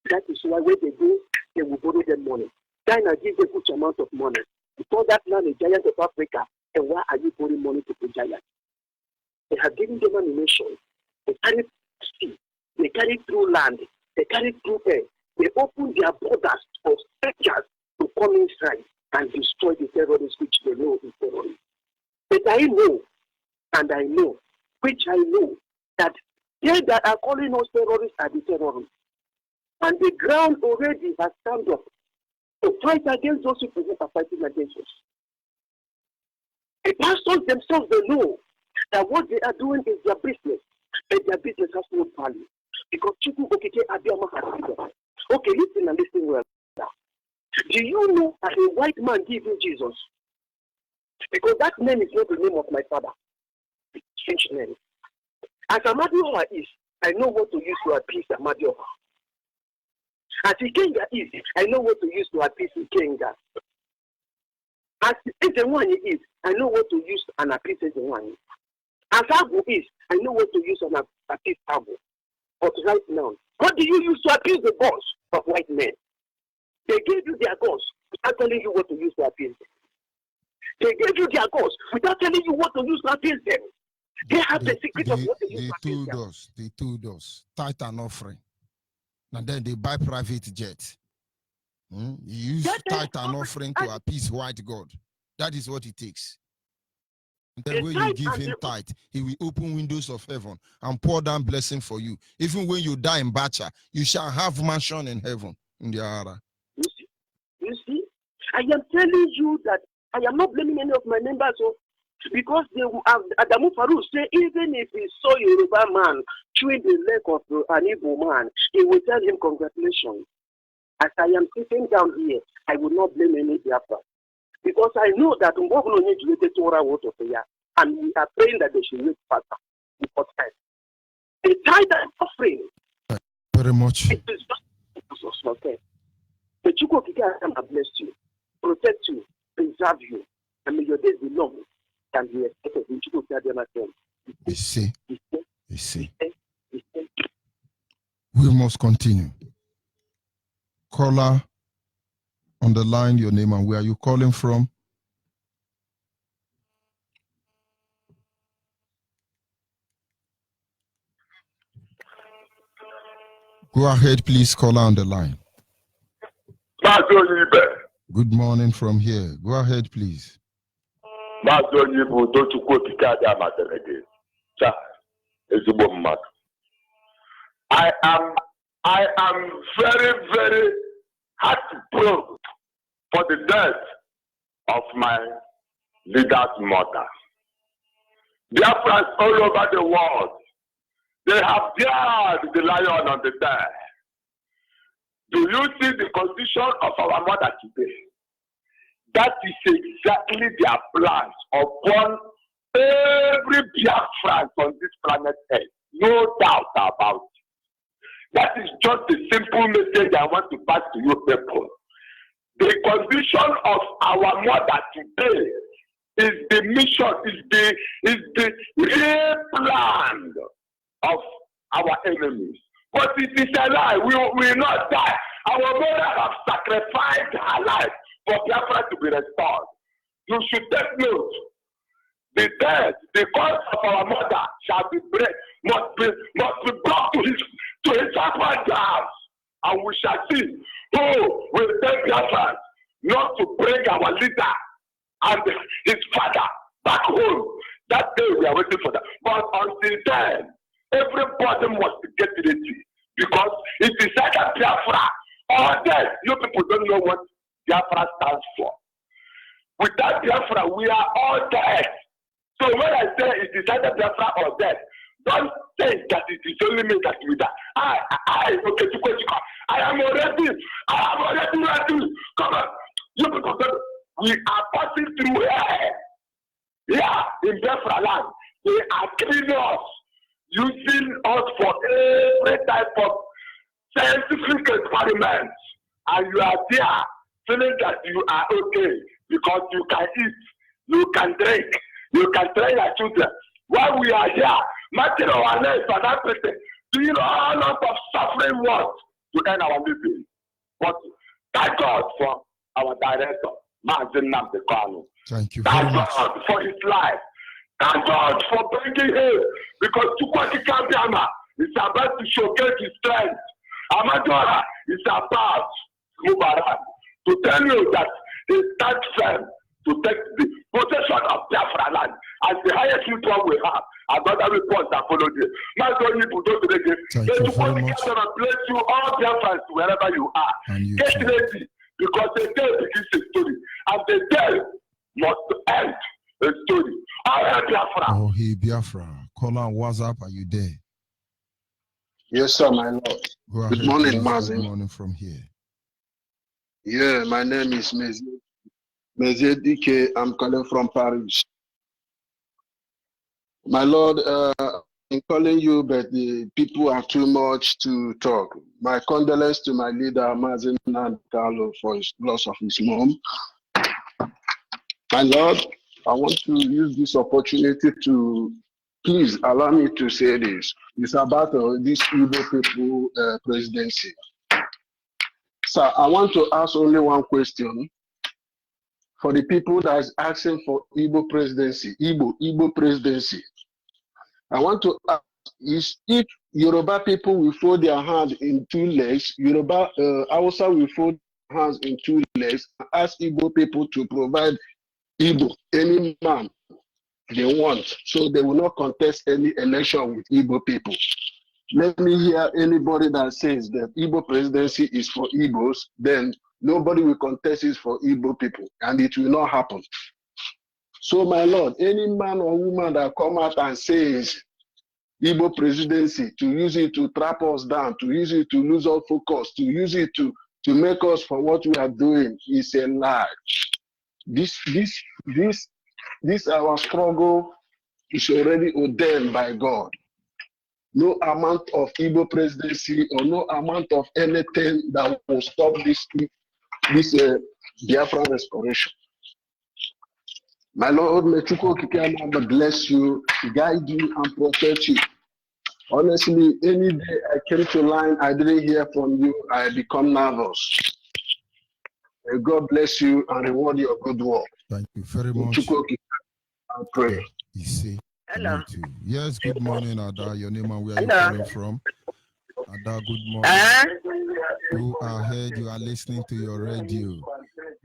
That is why when they go, they will borrow them money. China gives a good amount of money. Before that land, a giant of Africa, and why are you borrowing money to the giant? They have given them ammunition. They carry sea. They carry through land. They carry through air. They open their borders for strangers to come inside and destroy the terrorists which they know is terrorists. But I know, and I know, which I know, that they that are calling us terrorists are the terrorists. And the ground already has stand up to fight against those people who are fighting against us. The pastors themselves, they know that what they are doing is their business, and their business has no value. Because Chuku Okike Abiyama has said that. Okay, listen and listen well now. Do you know that a white man gave you Jesus? Because that name is not the name of my father. It's a strange name. As Amadioha is, I know what to use to appease Amadioha. As Ikenga is, I know what to use to appease Ikenga. As Ezenwani is, I know what to use and appease Ezenwani. As Abu is, I know what to use and appease Abu. But right now, what do you use to appease the boss of white men? They gave you their gods without telling you what to use to appease them. They gave you their gods without telling you what to use to appease them. They have the secret of what to use to appease them. They told us, tithe and offering. And then they buy private jets. You use tithe and offering to appease white God. That is what it takes. And then when you give him tithe, he will open windows of heaven and pour down blessing for you. Even when you die in Bacha, you shall have mansion in heaven in the Ara. You see, I am telling you that I am not blaming any of my members, because they will have Adamu Faru say even if he saw a Yoruba man chewing the leg of an Igbo man, he will tell him congratulations. As I am sitting down here, I will not blame any Biafra. Because I know that Mbogono needs to wait Torah water for you, and we are praying that they should wait faster before time. The tithe and offering. Very much. It is just okay. The Chukwu Okike bless you, protect you, preserve you, and may your days be long and be expected in Chukwu Okike. You see. We must continue. Caller on the line, your name and where are you calling from? Go ahead, please, caller on the line. Onyibe. Good morning from here. Go ahead, please. I am very, very heartbroken for the death of my leader's mother. Biafrans all over the world, they have dared the lion on the bear. Do you see the condition of our mother today? That is exactly their plans upon every Biafran on this planet Earth. No doubt about it. That is just a simple message I want to pass to you people. The condition of our mother today is the mission, is the real plan of our enemies. But it is a lie. We will not die. Our mother have sacrificed her life for Biafra to be restored. You should take note. The death, the cause of our mother shall be must be brought to his husband's house, and we shall see who will take Biafra not to bring our leader and his father back home. That day we are waiting for that. But until then, everybody must get ready because it is like a Biafra. All that you people don't know what Biafra stands for. Without Biafra, we are all dead. So when I say it is either Biafra or death, don't think that it is only me that will die. I am already ready. Come on. You people, we are passing through here. Yeah, in Biafra land, they are killing us, using us for every type of scientific experiments. And you are there feeling that you are okay because you can eat, you can drink, you can train your children. While we are here, matching our legs for that person, doing all lot of suffering work to earn our living. But thank God for our director, Mazin Namdekanu. Thank you very much. Thank God for his life. Thank God for bringing him because Tukwaki Kambiama is about to showcase his strength. Amadora is about to move around to tell you that he stands firm to take the possession of Biafra land as the highest report we have. Another report that followed it. Thank you very much. Bless you all Biafrans wherever you are. Get ready because the day begins a story and the day must end a story. All right, Biafra. Oh, hey, Biafra. Call on WhatsApp. Are you there? Yes, sir, my lord. Good morning, Mazin. Good morning from here. Yeah, my name is Mezie Dike. I'm calling from Paris. My lord, I'm calling you, but the people are too much to talk. My condolence to my leader, Mazin Nankalo, for his loss of his mom. My lord, I want to use this opportunity to please allow me to say this. It's about this Igbo people presidency. Sir, I want to ask only one question for the people that is asking for Igbo presidency, Igbo presidency. I want to ask is if Yoruba people will fold their hands in two legs, Yoruba Hausa will fold their hands in two legs, ask Igbo people to provide Igbo, any man they want, so they will not contest any election with Igbo people. Let me hear anybody that says that Igbo presidency is for Igbos, then nobody will contest it for Igbo people, and it will not happen. So, my lord, any man or woman that come out and says Igbo presidency, to use it to trap us down, to use it to lose our focus, to use it to make us for what we are doing, is a lie. This our struggle is already ordained by God. No amount of Igbo presidency or no amount of anything that will stop this Biafra restoration. My Lord, may Chukwu Okike bless you, guide you, and protect you. Honestly, any day I came to line, I didn't hear from you, I become nervous. May God bless you and reward your good work. Thank you very much. Chukwu Okike, I pray. You see. Hello. Yes, good morning, Ada. Your name and where you calling from? Ada, good morning. Go ahead. You are listening to your radio.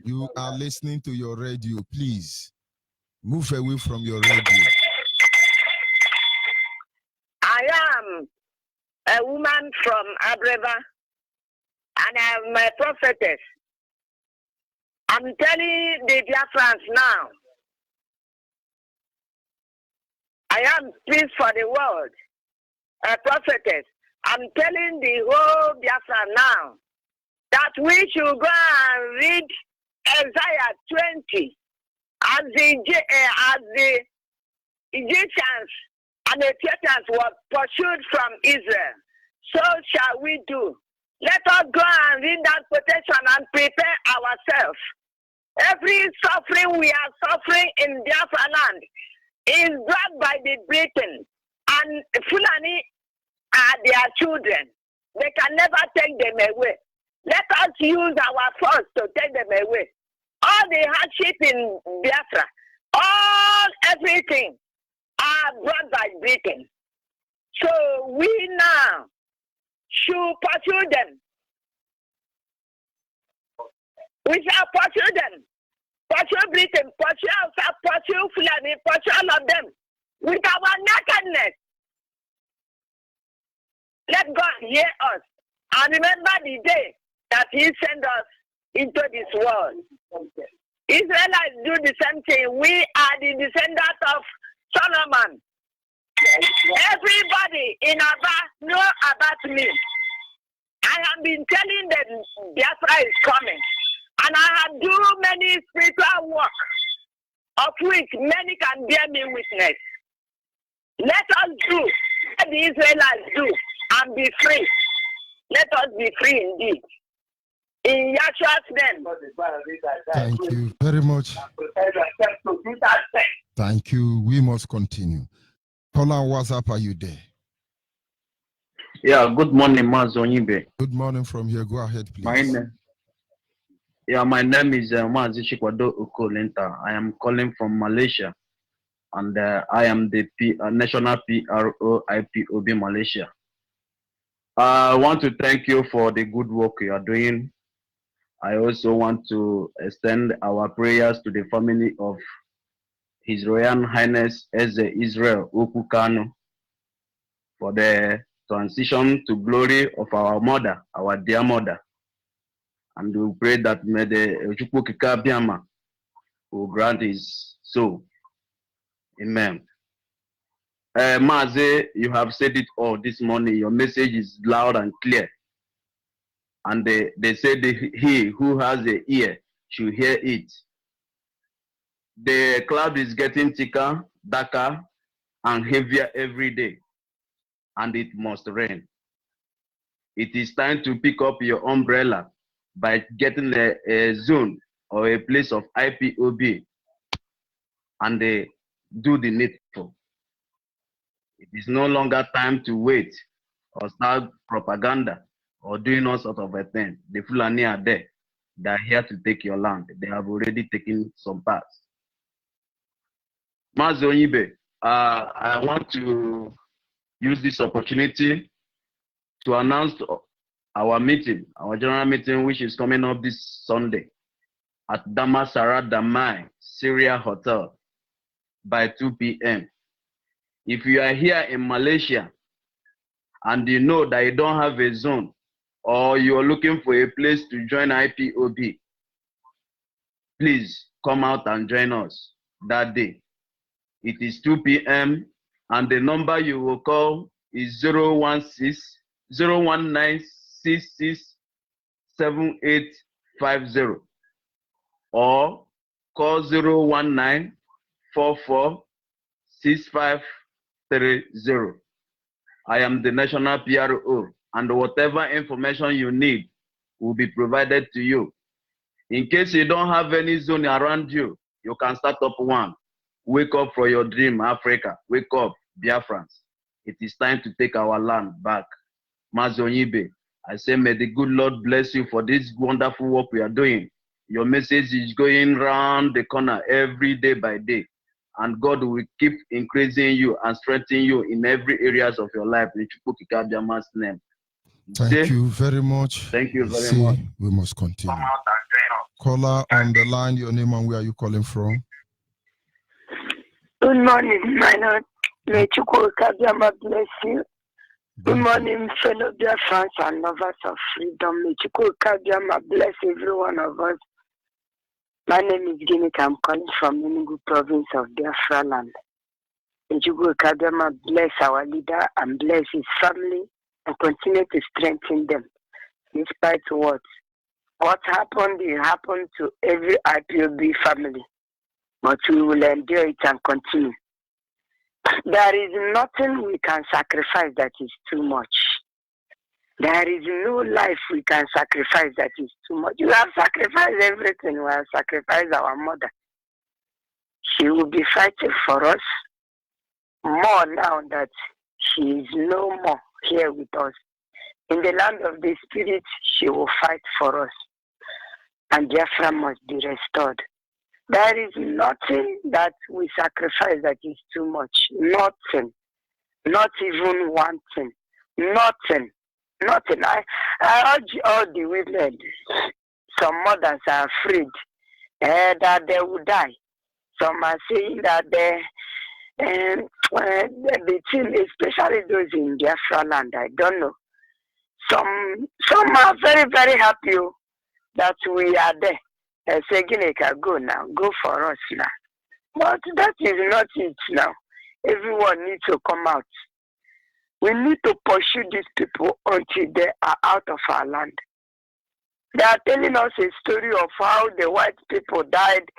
You are listening to your radio. Please move away from your radio. I am a woman from Abreva, and I am a prophetess. I'm telling the Biafrans now. I am peace for the world, a prophetess. I'm telling the whole Biafra now that we should go and read Isaiah 20 as the Egyptians and the Ethiopians were pursued from Israel. So shall we do. Let us go and read that quotation and prepare ourselves. Every suffering we are suffering in Biafra land is brought by the Britain, and Fulani are their children. They can never take them away. Let us use our force to take them away. All the hardship in Biafra, everything are brought by Britain. So we now should pursue them. We shall pursue them. Pursue Britain, pursue Fulani, pursue wickedness. Let God hear us and remember the day that He sent us into this world. Israelites do the same thing. We are the descendants of Solomon. Everybody in Aba know about me. I have been telling them Biafra is coming. And I have done many spiritual work, of which many can bear me witness. Let us do what the Israelites do and be free. Let us be free indeed. In Yahshua's name. Thank you very much. Thank you. We must continue. Paula, what's up? Are you there? Yeah, good morning, Onyibe. Good morning from here. Go ahead, please. My name is Mazi Shikwado Ukolenta. I am calling from Malaysia, and I am the National PRO IPOB Malaysia. I want to thank you for the good work you are doing. I also want to extend our prayers to the family of His Royal Highness Eze Israel Ukukano for the transition to glory of our mother, our dear mother. And we pray that may the Chukwu Biama will grant his soul. Amen. Maze, you have said it all this morning. Your message is loud and clear. And they said he who has an ear should hear it. The cloud is getting thicker, darker, and heavier every day. And it must rain. It is time to pick up your umbrella by getting a zone or a place of IPOB and do the needful. It is no longer time to wait or start propaganda or doing all sort of a thing. The Fulani are there. They are here to take your land. They have already taken some parts. Mazi Onyibe, I want to use this opportunity to announce our meeting, our general meeting, which is coming up this Sunday at Damasara Damai Syria Hotel by 2 p.m. If you are here in Malaysia and you know that you don't have a zone or you are looking for a place to join IPOB, please come out and join us that day. It is 2 p.m. and the number you will call is 019-7850 or call 019-446530. I am the National PRO, and whatever information you need will be provided to you. In case you don't have any zone around you, you can start up one. Wake up for your dream, Africa. Wake up, Biafrans. It is time to take our land back. Mazi Onyibe, I say may the good Lord bless you for this wonderful work we are doing. Your message is going round the corner every day by day. And God will keep increasing you and strengthening you in every areas of your life. In Chukwu Kikabiama's name. Thank you very much. Thank you very much. We must continue. Caller on the line, your name and where are you calling from? Good morning, my Lord. May Chukwu Kikabiama bless you. Good morning, fellow dear friends and lovers of freedom. May Chukwu Kikabiama bless every one of us. My name is Guinea. I'm calling from Enugu province of Biafra land. May Chukwu Kikabiama bless our leader and bless his family and continue to strengthen them. Despite what happened, it happened to every IPOB family. But we will endure it and continue. There is nothing we can sacrifice that is too much. There is no life we can sacrifice that is too much. You have sacrificed everything. We have sacrificed our mother. She will be fighting for us more now that she is no more here with us. In the land of the spirit, she will fight for us. And Biafra must be restored. There is nothing that we sacrifice that is too much. Nothing. Not even one thing. Nothing. Nothing. I urge all the women. Some mothers are afraid that they will die. Some are saying that And the team, especially those in Biafra land, I don't know. Some are very, very happy that we are there. Say, Gineka, go now, go for us now. But that is not it now. Everyone needs to come out. We need to pursue these people until they are out of our land. They are telling us a story of how the white people died.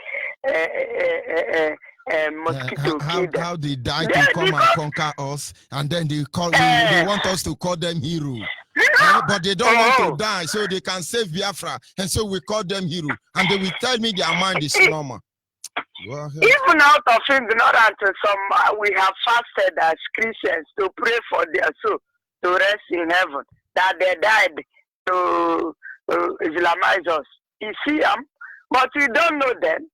Mosquito killed them. How they died to come and conquer us, and then they want us to call them hero. But they don't want to die, so they can save Biafra, and so we call them hero. And they will tell me their mind is normal. Even out of ignorance, we have fasted as Christians to pray for their soul to rest in heaven, that they died to Islamize us. You see, but we don't know them.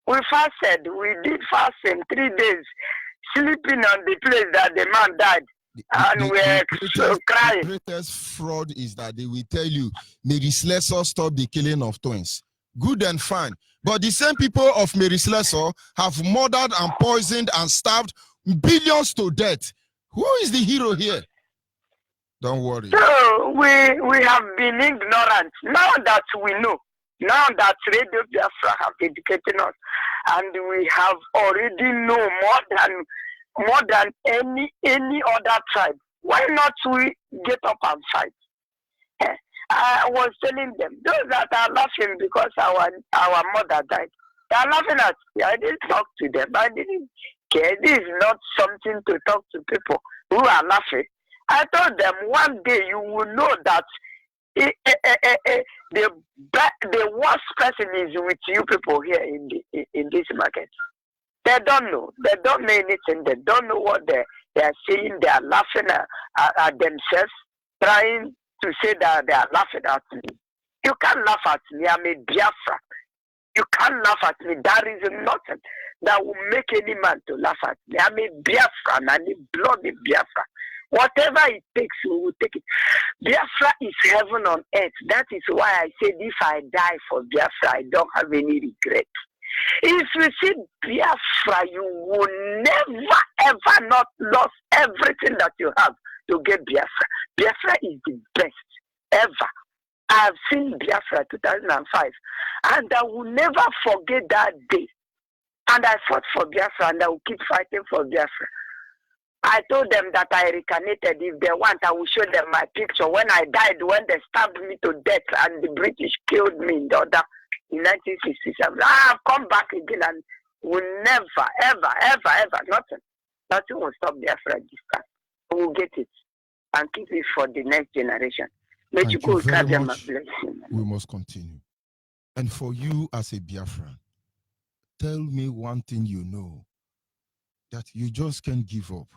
We fasted. We did fasting 3 days, sleeping on the place that the man died. And we're crying. The greatest fraud is that they will tell you, Mary Slessor stop the killing of twins. Good and fine. But the same people of Mary Slessor have murdered and poisoned and starved billions to death. Who is the hero here? Don't worry. So we have been ignorant. Now that we know, now that Radio Biafra have educated us, and we have already know more than any other tribe, why not we get up and fight? I was telling them, those that are laughing because our mother died, they are laughing at me. I didn't talk to them. I didn't care. This is not something to talk to people who are laughing. I told them one day you will know that the worst person is with you people here in this market. They don't know. They don't know anything. They don't know what they are saying. They are laughing at themselves, trying to say that they are laughing at me. You can't laugh at me. I'm a Biafra. You can't laugh at me. There is nothing that will make any man to laugh at me. I'm a Biafra, and I need blood in Biafra. Whatever it takes, we will take it. Biafra is heaven on earth. That is why I said if I die for Biafra, I don't have any regret. If you see Biafra, you will never, ever not lose everything that you have to get Biafra. Biafra is the best ever. I have seen Biafra 2005, and I will never forget that day. And I fought for Biafra, and I will keep fighting for Biafra. I told them that I reincarnated. If they want, I will show them my picture. When I died, when they stabbed me to death and the British killed me in 1967. I have come back again and will never, ever, nothing will stop Biafra this time. We will get it and keep it for the next generation. Thank you very much. We must continue. And for you as a Biafran, tell me one thing you know, that you just can't give up.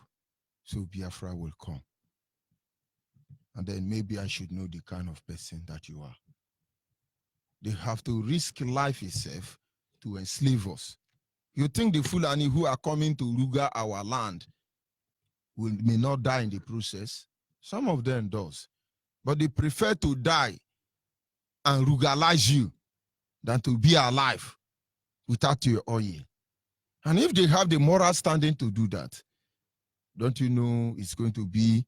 So Biafra will come. And then maybe I should know the kind of person that you are. They have to risk life itself to enslave us. You think the Fulani who are coming to Ruga our land may not die in the process? Some of them does. But they prefer to die and Rugalize you than to be alive without your oil. And if they have the moral standing to do that, don't you know it's going to be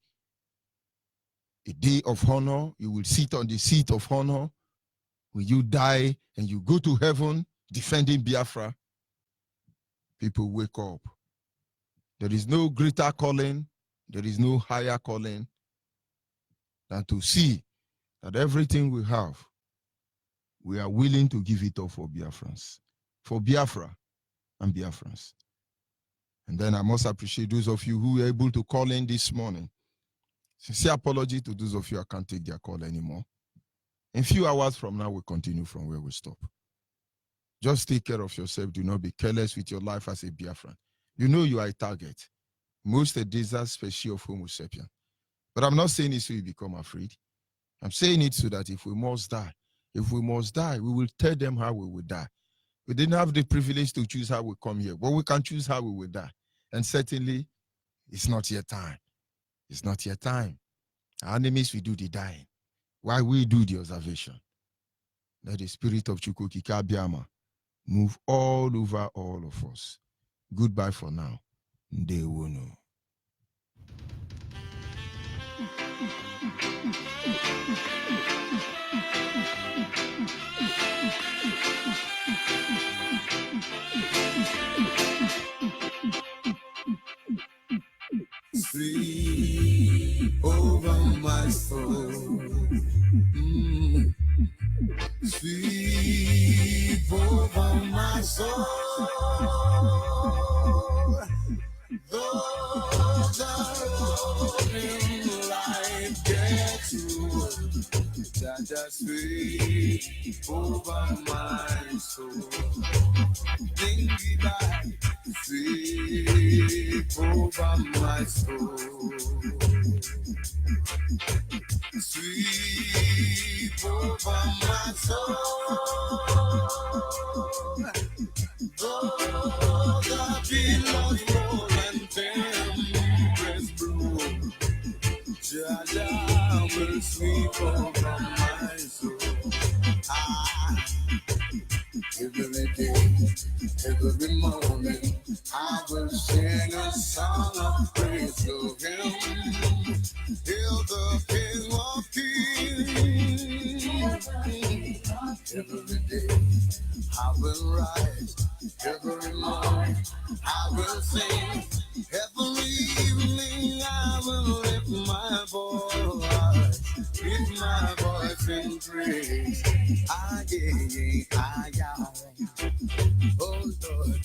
a day of honor? You will sit on the seat of honor when you die and you go to heaven defending Biafra. People wake up. There is no greater calling, there is no higher calling than to see that everything we have, we are willing to give it up for Biafrans, for Biafra and Biafrans. And then I must appreciate those of you who were able to call in this morning. Sincere apology to those of you I can't take their call anymore. In a few hours from now, we'll continue from where we stop. Just take care of yourself. Do not be careless with your life as a Biafran. You know you are a target. Most a desert species of Homo sapien. But I'm not saying it so you become afraid. I'm saying it so that if we must die, we will tell them how we will die. We didn't have the privilege to choose how we come here, but we can choose how we will die. And certainly, it's not yet time. It's not yet time. Our enemies will do the dying, while we do the observation. Let the spirit of Chukwukika Biama move all over all of us. Goodbye for now. Ndewonu. Sweep over my soul. Sweep over my soul. Though the road in life gets rude, Jaja sweep over my soul. Dingy back, sweep over my soul. Sweep over my soul. Though the billows roll and tempests blow, Jaja will sweep over my soul. Every day, every morning, I will sing a song of praise to Him. Hail the King of Kings. Every day, I will rise. Every morning, I will sing. Every evening, I will lift my voice. Lift my voice in praise. Oh Lord,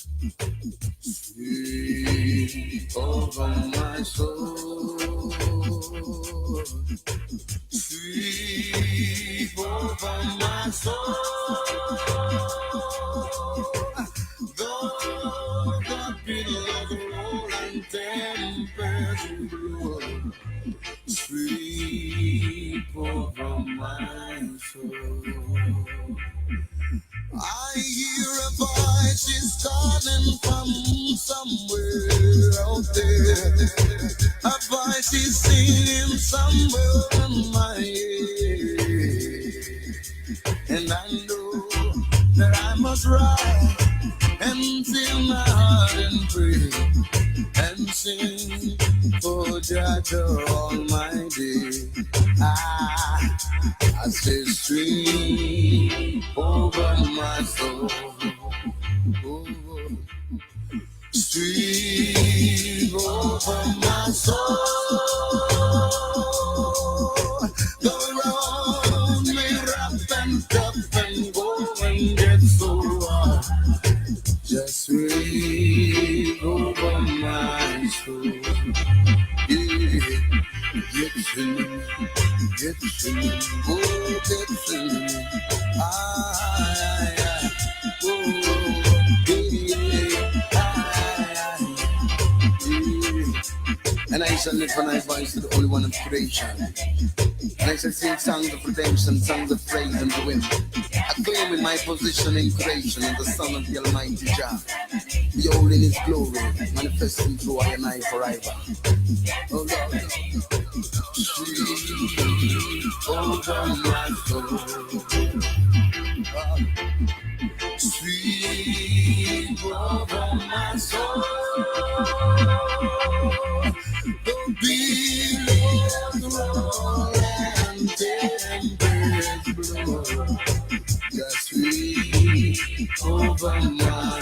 sweep over my soul. Sweep over my soul. Though the billows roll and tempests blow, sweep over my soul. I hear a voice is calling from somewhere out there. A voice is singing somewhere in my ear. And I know that I must rise and fill my heart and pray and sing for Jah Almighty. I say sweep over my soul. Sweep over my soul. The road may rough and tough and go and get so hard. Just sweep over my soul. Yeah. Get singing, oh, get singing. Oh, yeah. And I shall lift my voice to the only one of creation. And I shall sing songs of redemption, songs of praise unto Him. Acclaiming my position in creation and the Son of the Almighty Jah. Behold in His glory, manifesting through I and I forever. Oh Lord, sweep over my soul. Sweep over my soul. The billows roll and tempests blow. Just sweep over my